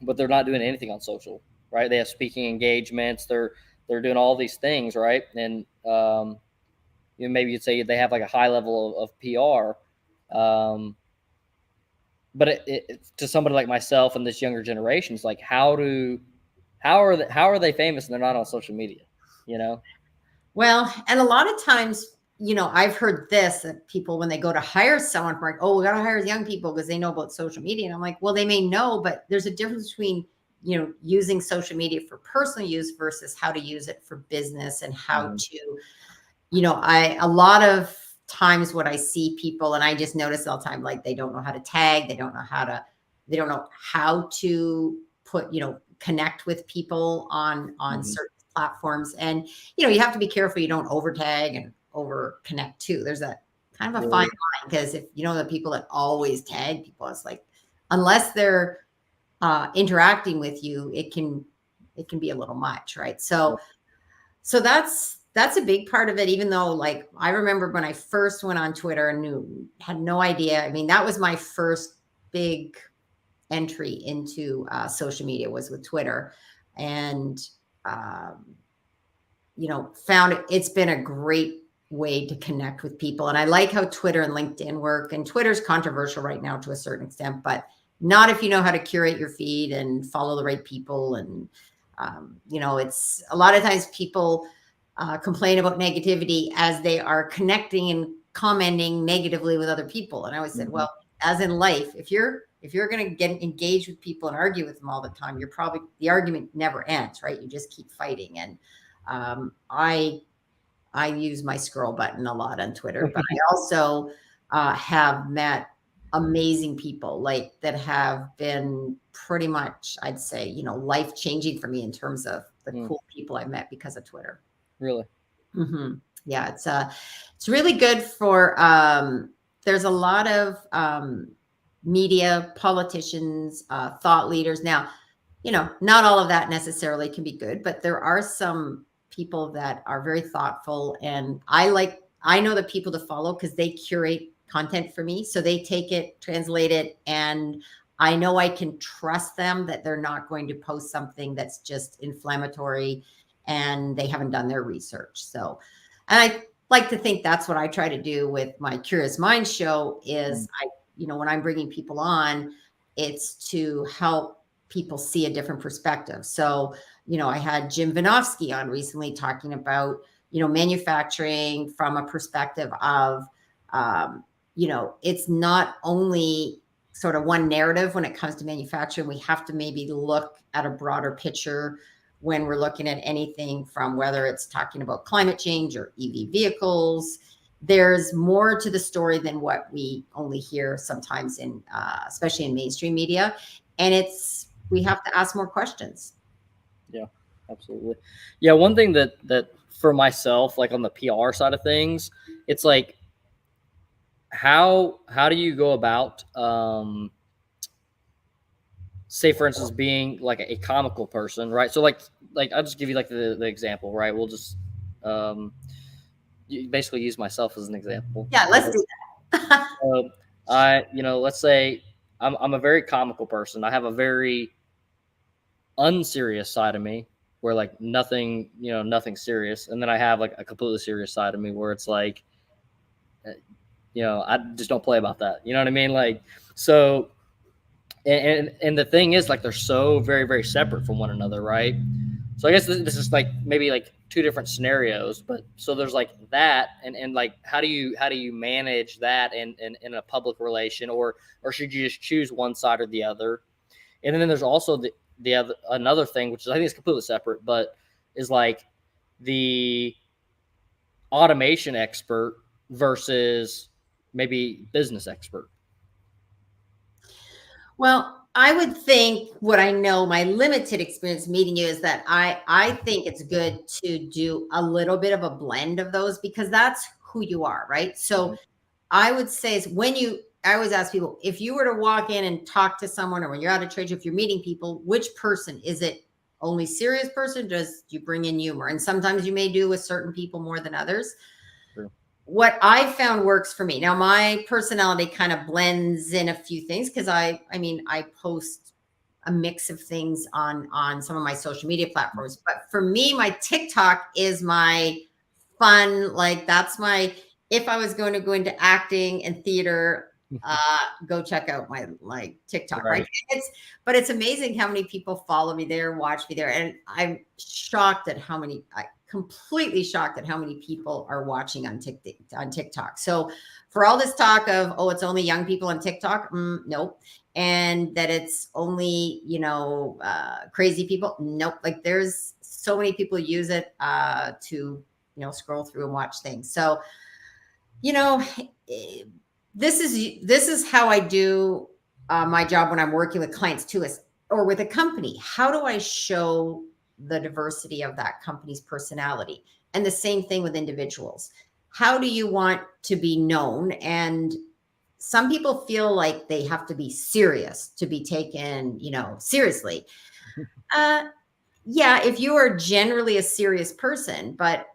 Speaker 1: But they're not doing anything on social, right? They have speaking engagements, they're doing all these things, right? And maybe you'd say they have like a high level of PR. But to somebody like myself and this younger generation, it's like how are they famous and they're not on social media? You know?
Speaker 2: well, and a lot of times, I've heard this that people, when they go to hire someone, like, oh, we got to hire young people because they know about social media. And I'm like, well, they may know, but there's a difference between, using social media for personal use versus how to use it for business and how
Speaker 1: Mm-hmm.
Speaker 2: to, a lot of times what I see people, and I just notice all the time, like they don't know how to tag, they don't know how to put, connect with people on
Speaker 1: Mm-hmm.
Speaker 2: certain platforms. And, you have to be careful you don't over tag and over connect too. There's a kind of a fine
Speaker 1: Right.
Speaker 2: line, because if the people that always tag people, it's like, unless they're interacting with you, it can be a little much, right? So that's a big part of it, even though, like, I remember when I first went on Twitter and had no idea. I mean, that was my first big entry into social media, was with Twitter. And um, found it's been a great way to connect with people. And I like how Twitter and LinkedIn work. And Twitter's controversial right now to a certain extent, but not if you know how to curate your feed and follow the right people. And it's a lot of times people complain about negativity as they are connecting and commenting negatively with other people. And I always said,
Speaker 1: Mm-hmm.
Speaker 2: well, as in life, if you're going to get engaged with people and argue with them all the time, the argument never ends, right? You just keep fighting. And I use my scroll button a lot on Twitter, but I also have met amazing people, like, that have been pretty much, I'd say, life changing for me in terms of the
Speaker 1: Mm.
Speaker 2: cool people I met because of Twitter.
Speaker 1: Really?
Speaker 2: Hmm. Yeah, it's really good for. There's a lot of media, politicians, thought leaders. Now, not all of that necessarily can be good, but there are some people that are very thoughtful, and I know the people to follow because they curate content for me. So they take it, translate it, and I know I can trust them that they're not going to post something that's just inflammatory and they haven't done their research. So, and I like to think that's what I try to do with my Curious Minds show is when I'm bringing people on, it's to help people see a different perspective. So, I had Jim Vinovsky on recently talking about, manufacturing from a perspective of, it's not only sort of one narrative when it comes to manufacturing. We have to maybe look at a broader picture when we're looking at anything from whether it's talking about climate change or EV vehicles. There's more to the story than what we only hear sometimes in, especially in mainstream media. And we have to ask more questions.
Speaker 1: Yeah, absolutely. Yeah. One thing that for myself, like on the PR side of things, it's like, how do you go about, say for instance, being like a comical person, right? So like I'll just give you like the example, right? We'll just basically use myself as an example.
Speaker 2: Yeah, let's do that.
Speaker 1: Let's say I'm a very comical person. I have a very unserious side of me where like nothing serious, and then I have like a completely serious side of me where it's like, I just don't play about that. You know what I mean? Like, so, and the thing is, like, they're so very, very separate from one another, right? So I guess this is like maybe like two different scenarios, but so there's like that, and like how do you manage that in a public relation, or should you just choose one side or the other? And then there's also the other another thing, which is, I think, is completely separate, but is like the automation expert versus maybe business expert.
Speaker 2: Well, I would think what I know, my limited experience meeting you, is that I think it's good to do a little bit of a blend of those because that's who you are, right? So I would say is I always ask people, if you were to walk in and talk to someone, or when you're out of trade, if you're meeting people, which person is it? Only serious person? Does you bring in humor? And sometimes you may do with certain people more than others.
Speaker 1: True.
Speaker 2: What I found works for me. Now, my personality kind of blends in a few things because I post a mix of things on some of my social media platforms. But for me, my TikTok is my fun. Like that's if I was going to go into acting and theater, go check out my TikTok, right? But it's amazing how many people follow me there, watch me there. And I'm completely shocked at how many people are watching on TikTok. So for all this talk of, oh, it's only young people on TikTok. Nope. And that it's only, crazy people. Nope. Like there's so many people use it to, scroll through and watch things. So, this is how I do my job when I'm working with clients too, or with a company. How do I show the diversity of that company's personality? And the same thing with individuals. How do you want to be known? And some people feel like they have to be serious to be taken, seriously. Yeah, if you are generally a serious person, but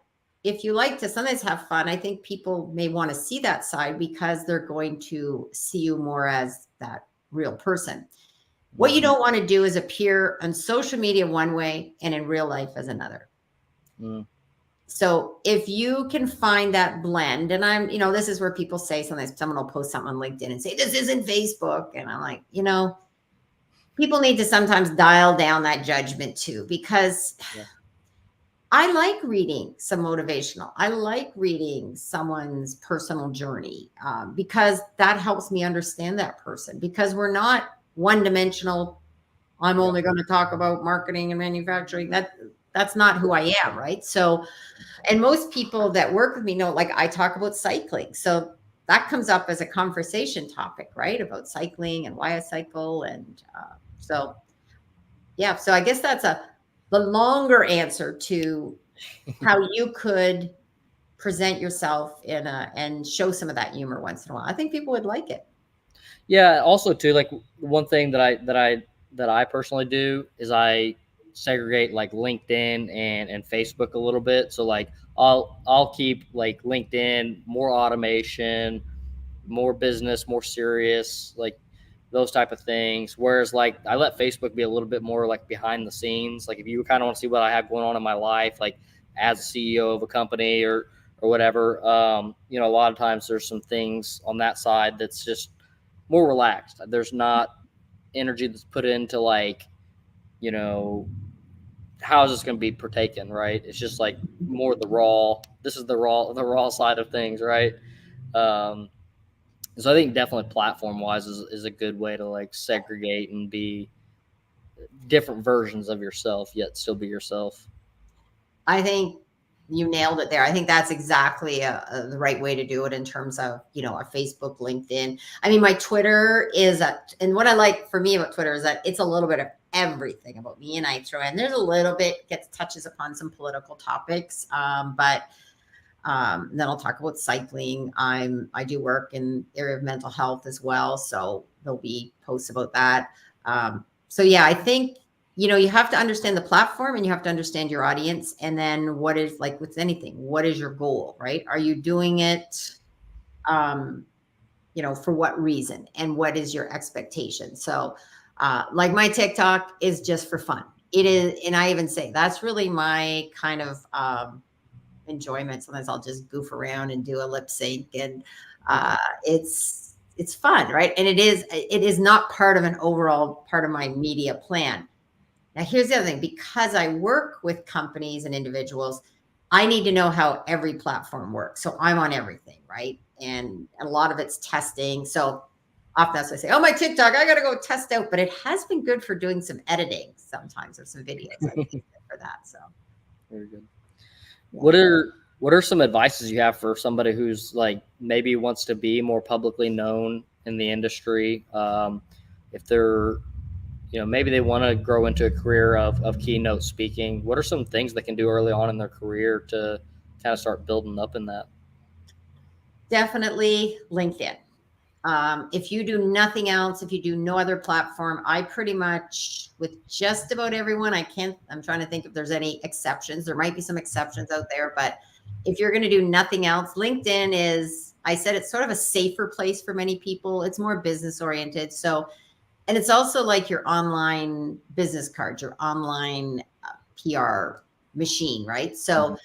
Speaker 2: if you like to sometimes have fun, I think people may want to see that side because they're going to see you more as that real person. What you don't want to do is appear on social media one way and in real life as another. So if you can find that blend, and this is where people say sometimes someone will post something on LinkedIn and say, this isn't Facebook. And I'm like, people need to sometimes dial down that judgment too, because I like reading some motivational. I like reading someone's personal journey because that helps me understand that person, because we're not one-dimensional. I'm only going to talk about marketing and manufacturing. That's not who I am, right? So, and most people that work with me know, like I talk about cycling. So that comes up as a conversation topic, right? About cycling and why I cycle. And so I guess that's the longer answer to how you could present yourself and show some of that humor once in a while. I think people would like it.
Speaker 1: Yeah. Also too, like one thing that I personally do is I segregate like LinkedIn and Facebook a little bit. So like I'll keep like LinkedIn more automation, more business, more serious, like those type of things. Whereas like I let Facebook be a little bit more like behind the scenes. Like if you kind of want to see what I have going on in my life, like as a CEO of a company or whatever, you know, a lot of times there's some things on that side that's just more relaxed. There's not energy that's put into like, you know, how is this going to be partaken, right? It's just like more the raw. This is the raw side of things, right? Um, so I think definitely platform wise is a good way to like segregate and be different versions of yourself, yet still be yourself.
Speaker 2: I think you nailed it there. I think that's exactly the right way to do it in terms of, you know, a Facebook, LinkedIn. I mean, my Twitter and what I like for me about Twitter is that it's a little bit of everything about me, and I throw in, there's a little bit, touches upon some political topics. Then I'll talk about cycling. I do work in the area of mental health as well. So there'll be posts about that. So yeah, I think, you know, you have to understand the platform and you have to understand your audience. And then what is, like with anything, what is your goal, right? Are you doing it, you know, for what reason and what is your expectation? So, like my TikTok is just for fun. It is. And I even say that's really my kind of, enjoyment. Sometimes I'll just goof around and do a lip sync, and it's fun, right? And it is not part of an overall part of my media plan. Now, here's the other thing: because I work with companies and individuals, I need to know how every platform works. So I'm on everything, right? And a lot of it's testing. So often that's why I say, "Oh, my TikTok, I got to go test out." But it has been good for doing some editing sometimes of some videos. I've used it for that. So
Speaker 1: Very good.
Speaker 2: yeah.
Speaker 1: What are some advices you have for somebody who's like maybe wants to be more publicly known in the industry? If they're, you know, maybe they want to grow into a career of keynote speaking. What are some things they can do early on in their career to kind of start building up in that?
Speaker 2: Definitely LinkedIn. If you do nothing else, if you do no other platform, I pretty much, with just about everyone, I'm trying to think if there's any exceptions. There might be some exceptions out there, but if you're going to do nothing else, LinkedIn is, I said, it's sort of a safer place for many people. It's more business oriented. So, and it's also like your online business cards, your online PR machine, right? So,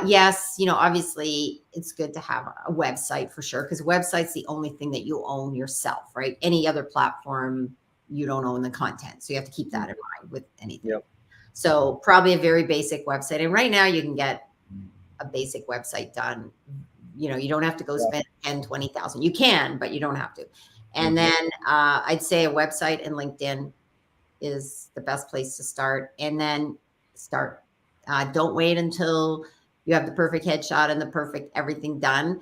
Speaker 2: yes, you know, obviously it's good to have a website for sure, because website's the only thing that you own yourself, right? Any other platform, you don't own the content. So you have to keep that in mind with anything.
Speaker 1: Yep.
Speaker 2: So probably a very basic website. And right now you can get a basic website done. You know, you don't have to go spend 10, 20,000. You can, but you don't have to. And then I'd say a website and LinkedIn is the best place to start. And then start. Don't wait until you have the perfect headshot and the perfect everything done.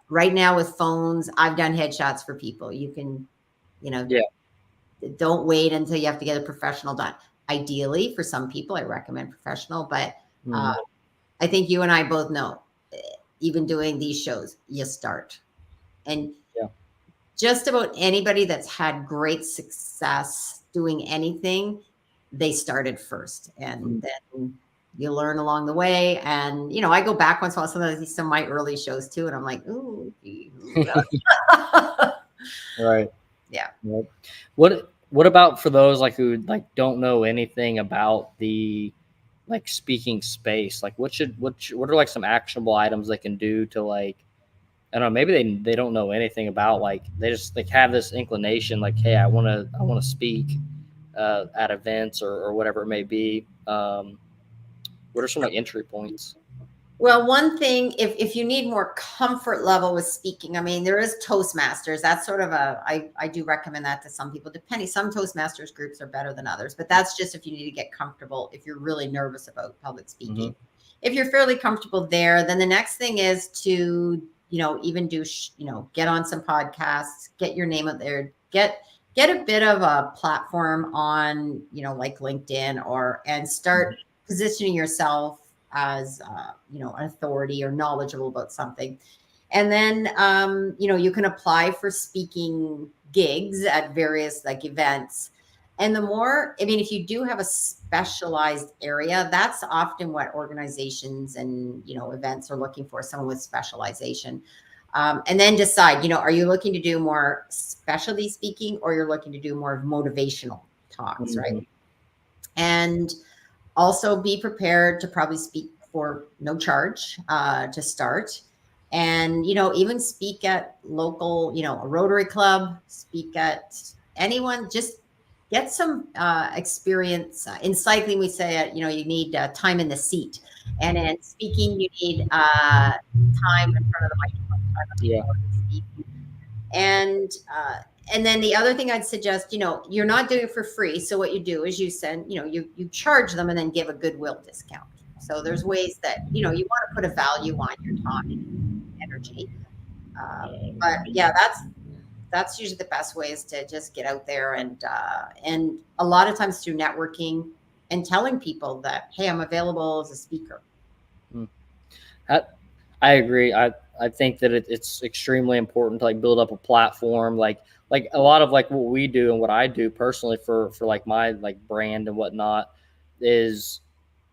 Speaker 2: Right now with phones, I've done headshots for people. You can, you know,
Speaker 1: Yeah.
Speaker 2: don't wait until you have to get a professional done. Ideally, for some people, I recommend professional, but I think you and I both know, even doing these shows, you start. And
Speaker 1: Yeah.
Speaker 2: just about anybody that's had great success doing anything, they started first, and then you learn along the way. And you know, I go back once in a while. Sometimes I see some of my early shows too, and I'm like, ooh,
Speaker 1: Right.
Speaker 2: yeah.
Speaker 1: Yep. What about for those like who like don't know anything about the like speaking space? Like what are like some actionable items they can do to like, I don't know, maybe they don't know anything about, like they just like have this inclination like, hey, I want to speak at events or whatever it may be. What are some like entry points?
Speaker 2: Well, one thing, if you need more comfort level with speaking, I mean, there is Toastmasters. That's sort of I do recommend that to some people, depending. Some Toastmasters groups are better than others, but that's just if you need to get comfortable, if you're really nervous about public speaking. If you're fairly comfortable there, then the next thing is to, you know, even do, you know, get on some podcasts, get your name out there, get a bit of a platform on, you know, like LinkedIn, and start positioning yourself as you know, an authority or knowledgeable about something. And then you know, you can apply for speaking gigs at various like events. And the more, I mean, if you do have a specialized area, that's often what organizations and, you know, events are looking for, someone with specialization. And then decide, are you looking to do more specialty speaking, or you're looking to do more motivational talks, right?
Speaker 1: Mhm.
Speaker 2: And also be prepared to probably speak for no charge to start. And, even speak at local, a Rotary Club, speak at anyone, just get some experience. In cycling, we say, you need time in the seat. And in speaking, you need time in front of the microphone, time on the
Speaker 1: Yeah.
Speaker 2: floor to speak. And then the other thing I'd suggest, you're not doing it for free. So what you do is you send, you charge them and then give a goodwill discount. So there's ways that, you want to put a value on your time and energy. But yeah, that's usually the best way, is to just get out there and a lot of times through networking and telling people that, hey, I'm available as a speaker.
Speaker 1: I, I agree. I think that it's extremely important to like build up a platform, like a lot of like what we do and what I do personally for like my like brand and whatnot is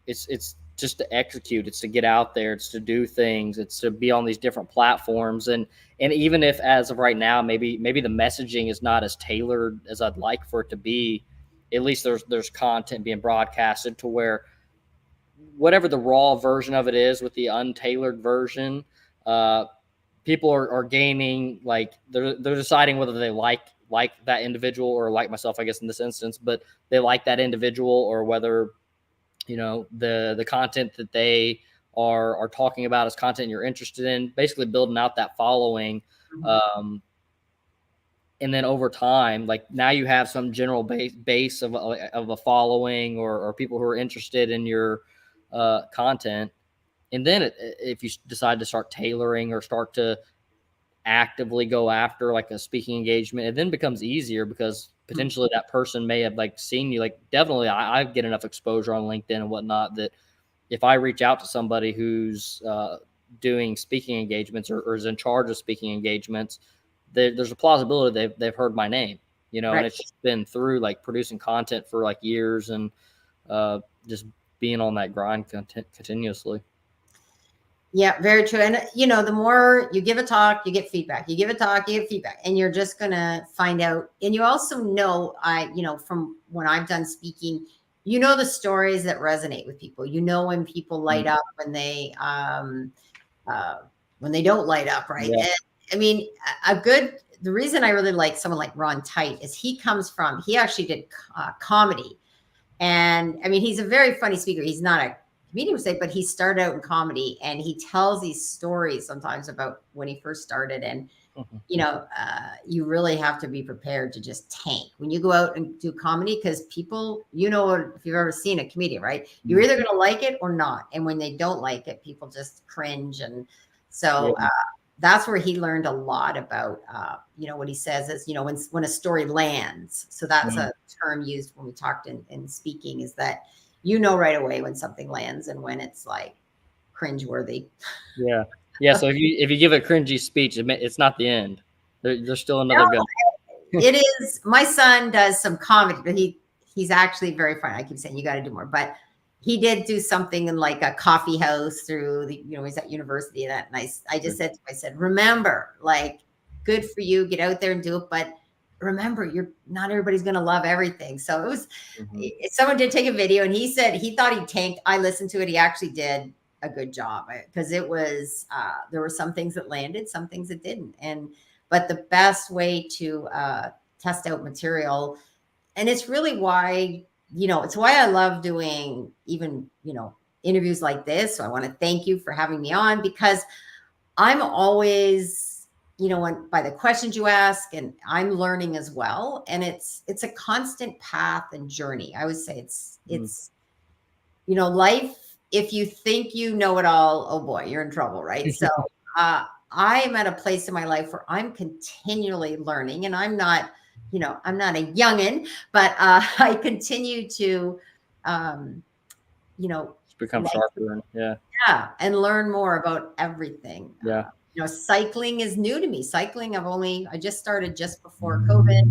Speaker 1: it's just to execute, it's to get out there, it's to do things, it's to be on these different platforms. And even if as of right now maybe the messaging is not as tailored as I'd like for it to be, at least there's content being broadcasted to where whatever the raw version of it is with the untailored version, uh, people are gaining, like they're deciding whether they like that individual, or like myself, I guess, in this instance, but they like that individual, or whether the content that they are talking about is content you're interested in, basically building out that following.
Speaker 2: Mhm.
Speaker 1: And then over time, like now you have some general base of a following, or people who are interested in your content. And then if you decide to start tailoring or start to actively go after like a speaking engagement, it then becomes easier, because potentially that person may have like seen you. Like definitely I get enough exposure on LinkedIn and whatnot that if I reach out to somebody who's doing speaking engagements, or is in charge of speaking engagements, there's a plausibility they've heard my name, and
Speaker 2: Right.
Speaker 1: it's just been through like producing content for like years, and just being on that grind continuously.
Speaker 2: Yeah, very true. And the more you give a talk, you get feedback. You give a talk, you get feedback, and you're just gonna find out. And you also know, from when I've done speaking, the stories that resonate with people. When people light up, uh, when they don't light up, right?
Speaker 1: Yeah.
Speaker 2: And I mean, the reason I really like someone like Ron Tite is he actually did comedy. And I mean, he's a very funny speaker. He's not a comedian, say, but he started out in comedy, and he tells these stories sometimes about when he first started. And,
Speaker 1: Mhm.
Speaker 2: you really have to be prepared to just tank when you go out and do comedy, because people, if you've ever seen a comedian, right? You're either going to like it or not. And when they don't like it, people just cringe. And so,
Speaker 1: Yeah.
Speaker 2: that's where he learned a lot about, what he says is, when a story lands. So that's
Speaker 1: Mhm.
Speaker 2: a term used when we talked in speaking, is that, right away when something lands and when it's like cringeworthy.
Speaker 1: Yeah. Yeah. So if you give a cringy speech, it's not the end. There's still another go.
Speaker 2: It is. My son does some comedy, but he's actually very funny. I keep saying you got to do more, but he did do something in like a coffee house through the, he's at university and that. And I just said to him, I said, remember, like, good for you, get out there and do it, but remember, you're not everybody's going to love everything. So
Speaker 1: Mhm.
Speaker 2: someone did take a video, and he said he thought he tanked. I listened to it. He actually did a good job, because it was there were some things that landed, some things that didn't. But the best way to test out material, and it's really why, it's why I love doing even, interviews like this. So I want to thank you for having me on, because I'm always, by the questions you ask, and I'm learning as well. And it's a constant path and journey. I would say
Speaker 1: Mhm.
Speaker 2: it's, life, if you think you know it all, oh boy, you're in trouble, right? So I am at a place in my life where I'm continually learning, and I'm not a youngin, but I continue to, um,
Speaker 1: It's become
Speaker 2: like,
Speaker 1: sharper, and yeah.
Speaker 2: yeah, and learn more about everything.
Speaker 1: Yeah.
Speaker 2: Cycling is new to me. Cycling, I just started just before COVID,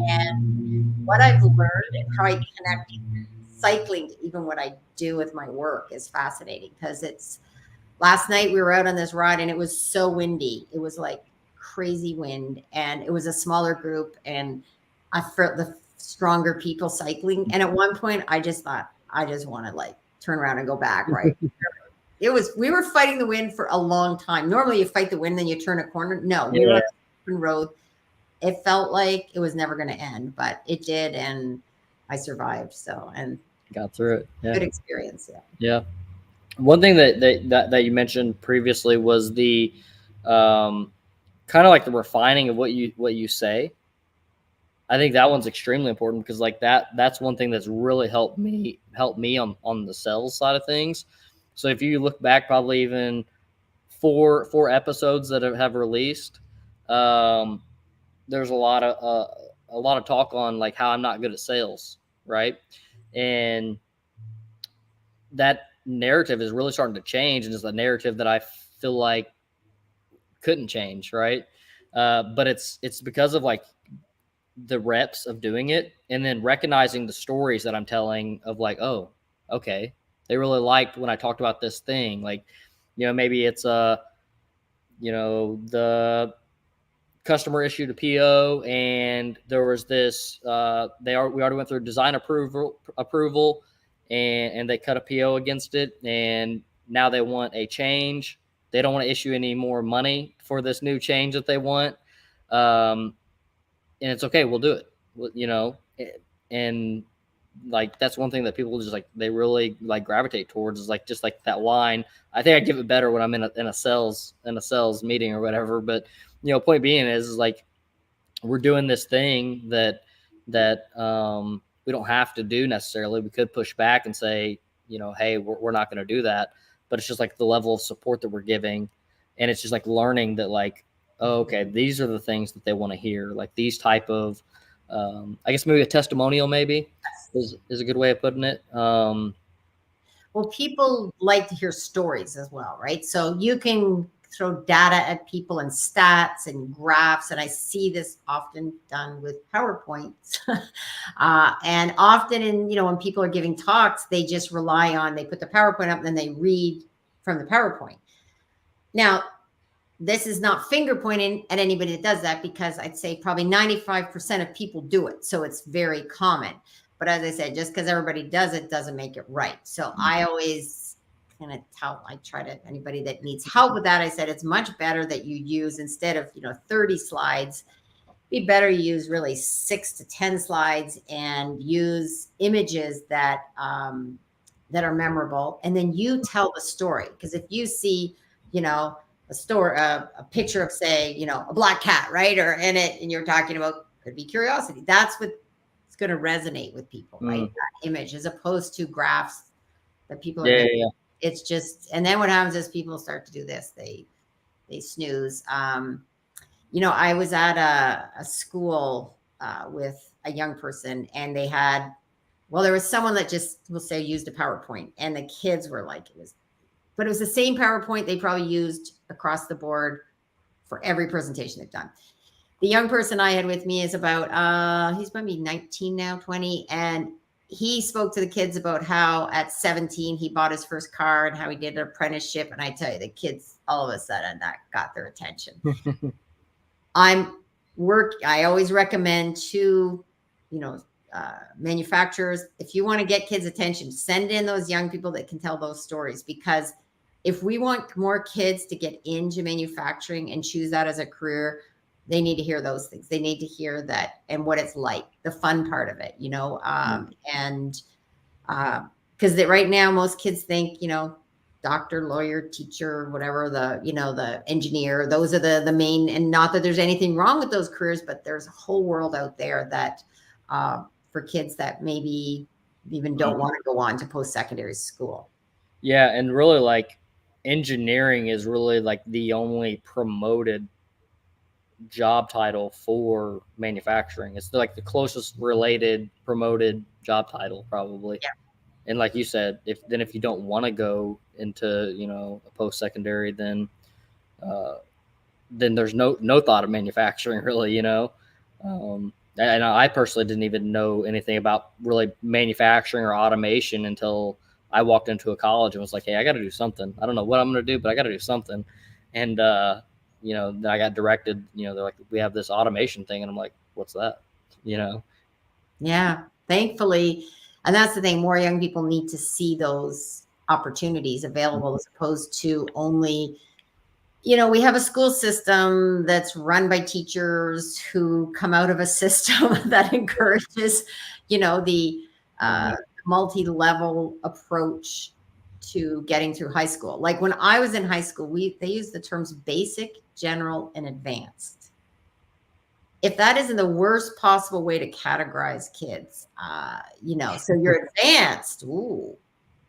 Speaker 2: and what I've learned and how I connect cycling to even what I do with my work is fascinating, because Last night we were out on this ride and it was so windy. It was like crazy wind, and it was a smaller group, and I felt the stronger people cycling. And at one point I just thought, I just want to like turn around and go back, right? We were fighting the wind for a long time. Normally you fight the wind, then you turn a corner. No, we were on the open road. It felt like it was never going to end, but it did. And I survived. So, and
Speaker 1: got through it. Yeah.
Speaker 2: Good experience. Yeah.
Speaker 1: Yeah. One thing that you mentioned previously was the kind of like the refining of what you say. I think that one's extremely important because like that's one thing that's really helped me on the sales side of things. So if you look back, probably even four episodes that have released, there's a lot of talk on like how I'm not good at sales, right? And that narrative is really starting to change, and it's a narrative that I feel like couldn't change, right? But it's because of like the reps of doing it, and then recognizing the stories that I'm telling of like, oh, okay, they really liked when I talked about this thing. Like, maybe it's the customer issued a PO and there was this, we already went through design approval and they cut a PO against it. And now they want a change. They don't want to issue any more money for this new change that they want. And it's okay. We'll do it, and like, that's one thing that people just like, they really like gravitate towards is like, just like that line. I think I give it better when I'm in a sales meeting or whatever. But, point being is like, we're doing this thing that we don't have to do necessarily. We could push back and say, hey, we're not going to do that. But it's just like the level of support that we're giving. And it's just like learning that like, oh, okay, these are the things that they want to hear. Like these type of, I guess maybe a testimonial maybe is a good way of putting it.
Speaker 2: Well, people like to hear stories as well, right? So you can throw data at people and stats and graphs. And I see this often done with PowerPoints. And often when people are giving talks, they just rely on, they put the PowerPoint up and then they read from the PowerPoint. Now, this is not finger pointing at anybody that does that, because I'd say probably 95% of people do it. So it's very common. But as I said, just because everybody does it doesn't make it right. So I always kind of I try to, anybody that needs help with that, I said, it's much better that you use, instead of, 30 slides, be better you use really 6 to 10 slides and use images that are memorable. And then you tell the story. Because if you see, a picture of, say, a black cat, right? Or in it, and you're talking about, could be curiosity. That's what it's going to resonate with people, right? That image, as opposed to graphs that people are It's just, and then what happens is people start to do this. They snooze. I was at a school with a young person, and they had, there was someone that just, we'll say, used a PowerPoint, and the kids were like, it was the same PowerPoint they probably used across the board for every presentation they've done. The young person I had with me is about, he's maybe 19 now, 20. And he spoke to the kids about how at 17, he bought his first car and how he did an apprenticeship. And I tell you, the kids, all of a sudden, that got their attention. I always recommend to, manufacturers, if you want to get kids' attention, send in those young people that can tell those stories. Because if we want more kids to get into manufacturing and choose that as a career, they need to hear those things. They need to hear that and what it's like, the fun part of it, and because right now most kids think, doctor, lawyer, teacher, whatever, the engineer, those are the main, and not that there's anything wrong with those careers, but there's a whole world out there that for kids that maybe even don't want to go on to post-secondary school.
Speaker 1: Yeah. And really, like, engineering is really like the only promoted job title for manufacturing. It's like the closest related promoted job title probably.
Speaker 2: Yeah.
Speaker 1: And like you said, if you don't want to go into a post-secondary, then there's no thought of manufacturing really. And I personally didn't even know anything about really manufacturing or automation until I walked into a college and was like, hey, I got to do something. I don't know what I'm going to do, but I got to do something. And, then I got directed, they're like, we have this automation thing. And I'm like, what's that?
Speaker 2: Yeah, thankfully. And that's the thing, more young people need to see those opportunities available as opposed to only, we have a school system that's run by teachers who come out of a system that encourages, the multi-level approach to getting through high school. Like when I was in high school, they used the terms basic, general, and advanced. If that isn't the worst possible way to categorize kids, so you're advanced. Ooh,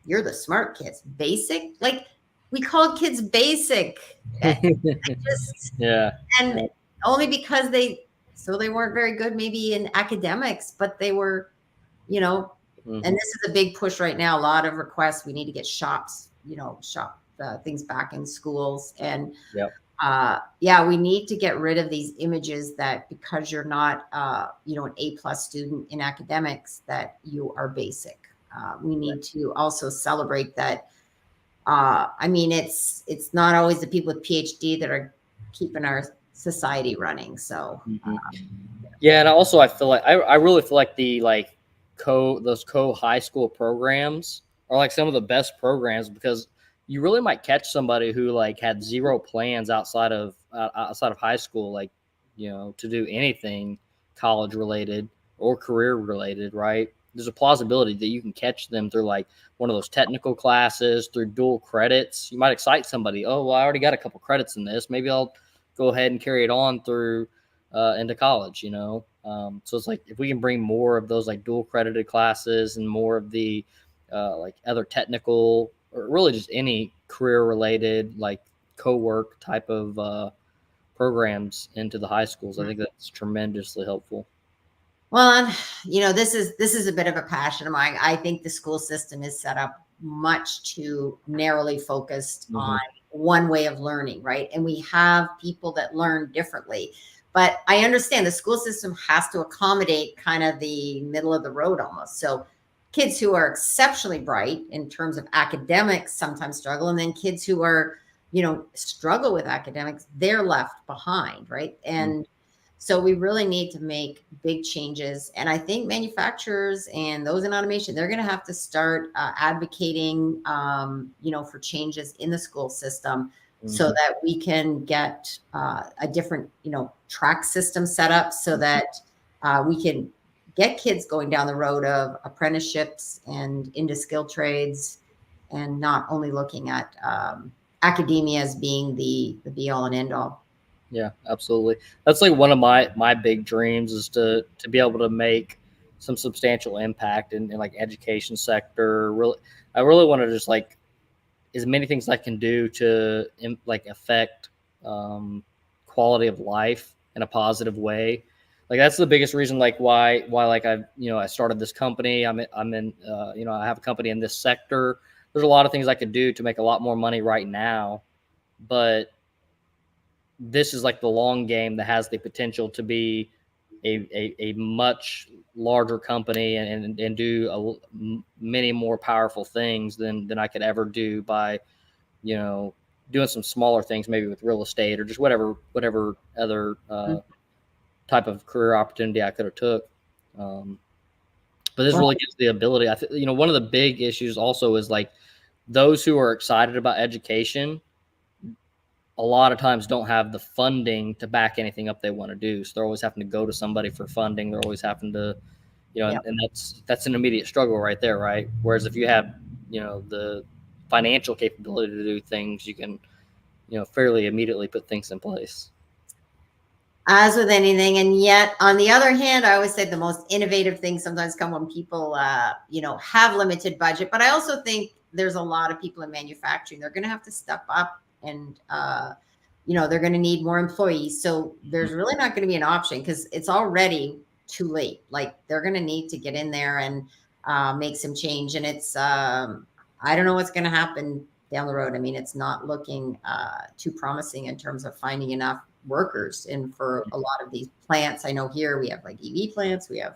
Speaker 2: you're the smart kids. Basic, like we called kids basic.
Speaker 1: Yeah.
Speaker 2: And only because they weren't very good maybe in academics, but they were, and this is a big push right now. A lot of requests. We need to get shop things back in schools. And
Speaker 1: Yep.
Speaker 2: We need to get rid of these images that because you're not, an A+ student in academics, that you are basic. We need to also celebrate that. It's not always the people with PhD that are keeping our society running. So,
Speaker 1: yeah. And also I feel like, I really feel like those high school programs are like some of the best programs, because you really might catch somebody who like had zero plans outside of high school, like, to do anything college related or career related, right? There's a plausibility that you can catch them through like one of those technical classes, through dual credits. You might excite somebody. Oh, well, I already got a couple credits in this. Maybe I'll go ahead and carry it on through into college, So it's like, if we can bring more of those like dual credited classes and more of the like other technical, or really just any career related, like co-work type of programs into the high schools, I think that's tremendously helpful.
Speaker 2: well, this is a bit of a passion of mine. I think the school system is set up much too narrowly focused on one way of learning, right? And we have people that learn differently. But I understand the school system has to accommodate kind of the middle of the road almost. So kids who are exceptionally bright in terms of academics sometimes struggle. And then kids who are, struggle with academics, they're left behind, right? And so we really need to make big changes. And I think manufacturers and those in automation, they're going to have to start advocating, for changes in the school system, so that we can get a different, track system set up, so that we can get kids going down the road of apprenticeships and into skilled trades, and not only looking at academia as being the be all and end all.
Speaker 1: Yeah, absolutely. That's like one of my big dreams, is to be able to make some substantial impact in like education sector. Really, I really want to just like as many things I can do to like affect quality of life in a positive way. Like that's the biggest reason, like why like I started this company. I'm in I have a company in this sector. There's a lot of things I could do to make a lot more money right now, but this is like the long game that has the potential to be a much larger company and do many more powerful things than I could ever do by, doing some smaller things, maybe with real estate or just whatever other type of career opportunity I could have took. But this really gives the ability. I think, one of the big issues also is like those who are excited about education a lot of times don't have the funding to back anything up they want to do. So they're always having to go to somebody for funding. They're always having to, and that's an immediate struggle right there, right? Whereas if you have, the financial capability to do things, you can, fairly immediately put things in place.
Speaker 2: As with anything. And yet, on the other hand, I always say the most innovative things sometimes come when people, have limited budget. But I also think there's a lot of people in manufacturing. They're going to have to step up, and, they're going to need more employees. So there's really not going to be an option, because it's already too late. Like they're going to need to get in there and make some change. And it's, I don't know what's going to happen down the road. I mean, it's not looking too promising in terms of finding enough workers. And for a lot of these plants, I know here we have like EV plants, we have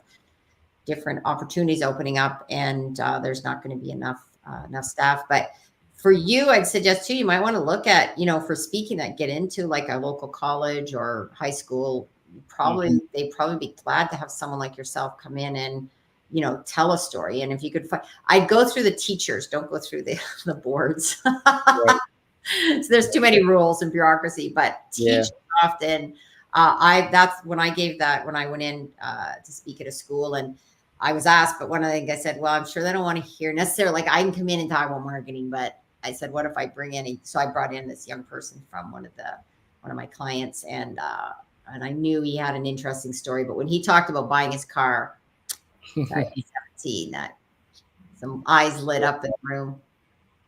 Speaker 2: different opportunities opening up, and there's not going to be enough enough staff. But for you, I'd suggest too, you might want to look at, for speaking, that get into like a local college or high school. They'd probably be glad to have someone like yourself come in and, tell a story. And if you could I'd go through the teachers, don't go through the boards.
Speaker 1: Right.
Speaker 2: So there's too many rules and bureaucracy, but teachers often, that's when I went in to speak at a school, and I was asked, but one of the things I said, well, I'm sure they don't want to hear necessarily, like I can come in and talk about marketing, but I said, what if I bring in, so I brought in this young person from one of my clients, and I knew he had an interesting story, but when he talked about buying his car at 17, that some eyes lit up in the room.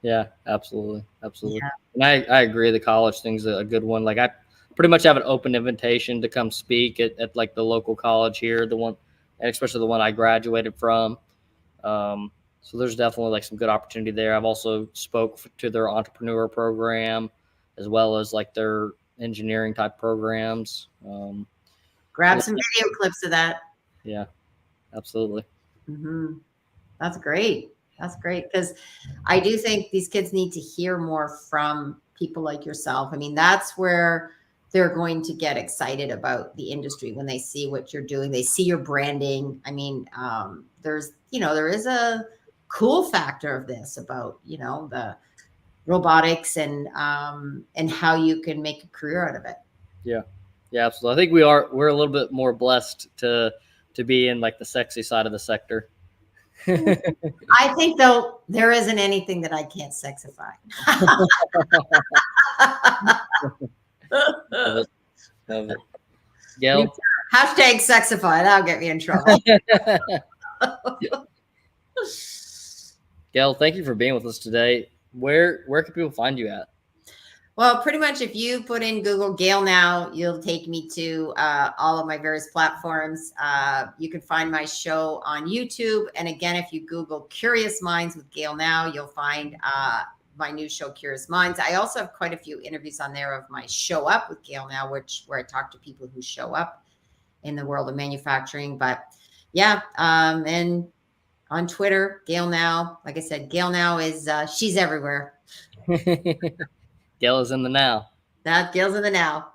Speaker 1: Yeah, absolutely. Yeah. And I agree. The college thing's a good one. Like I pretty much have an open invitation to come speak at like the local college here, the one, and especially the one I graduated from. So there's definitely like some good opportunity there. I've also spoke to their entrepreneur program, as well as like their engineering type programs.
Speaker 2: Grab some video clips of that.
Speaker 1: Yeah, absolutely.
Speaker 2: Mm-hmm. That's great. That's great, because I do think these kids need to hear more from people like yourself. I mean, that's where they're going to get excited about the industry when they see what you're doing. They see your branding. I mean, there is a cool factor of this about, the robotics and how you can make a career out of it.
Speaker 1: Yeah, absolutely. I think we're a little bit more blessed to be in like the sexy side of the sector.
Speaker 2: I think though there isn't anything that I can't sexify.
Speaker 1: Love it. Gail?
Speaker 2: Hashtag sexify. That'll get me in trouble.
Speaker 1: Gail, thank you for being with us today. Where can people find you at?
Speaker 2: Well, pretty much if you put in Google Gail Now, you'll take me to all of my various platforms. You can find my show on YouTube. And again, if you Google Curious Minds with Gail Now, you'll find my new show, Curious Minds. I also have quite a few interviews on there of my Show Up with Gail Now, where I talk to people who show up in the world of manufacturing. But yeah, and on Twitter, Gail Now. Like I said, Gail Now is she's everywhere.
Speaker 1: Gail is in the now.
Speaker 2: Gail's in the now.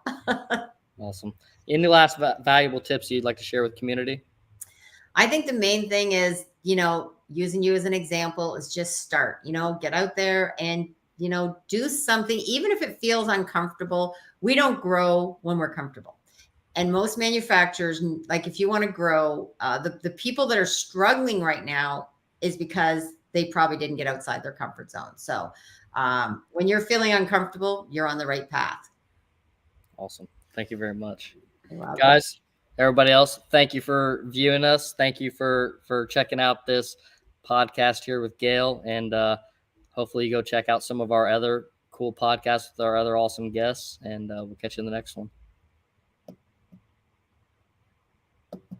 Speaker 1: Awesome. Any last valuable tips you'd like to share with community?
Speaker 2: I think the main thing is, using you as an example, is just start, get out there and, do something, even if it feels uncomfortable. We don't grow when we're comfortable. And most manufacturers, like if you want to grow, the people that are struggling right now is because they probably didn't get outside their comfort zone. So when you're feeling uncomfortable, you're on the right path.
Speaker 1: Awesome. Thank you very much. Guys, everybody else, thank you for viewing us. Thank you for checking out this podcast here with Gail. And hopefully you go check out some of our other cool podcasts with our other awesome guests. And we'll catch you in the next one.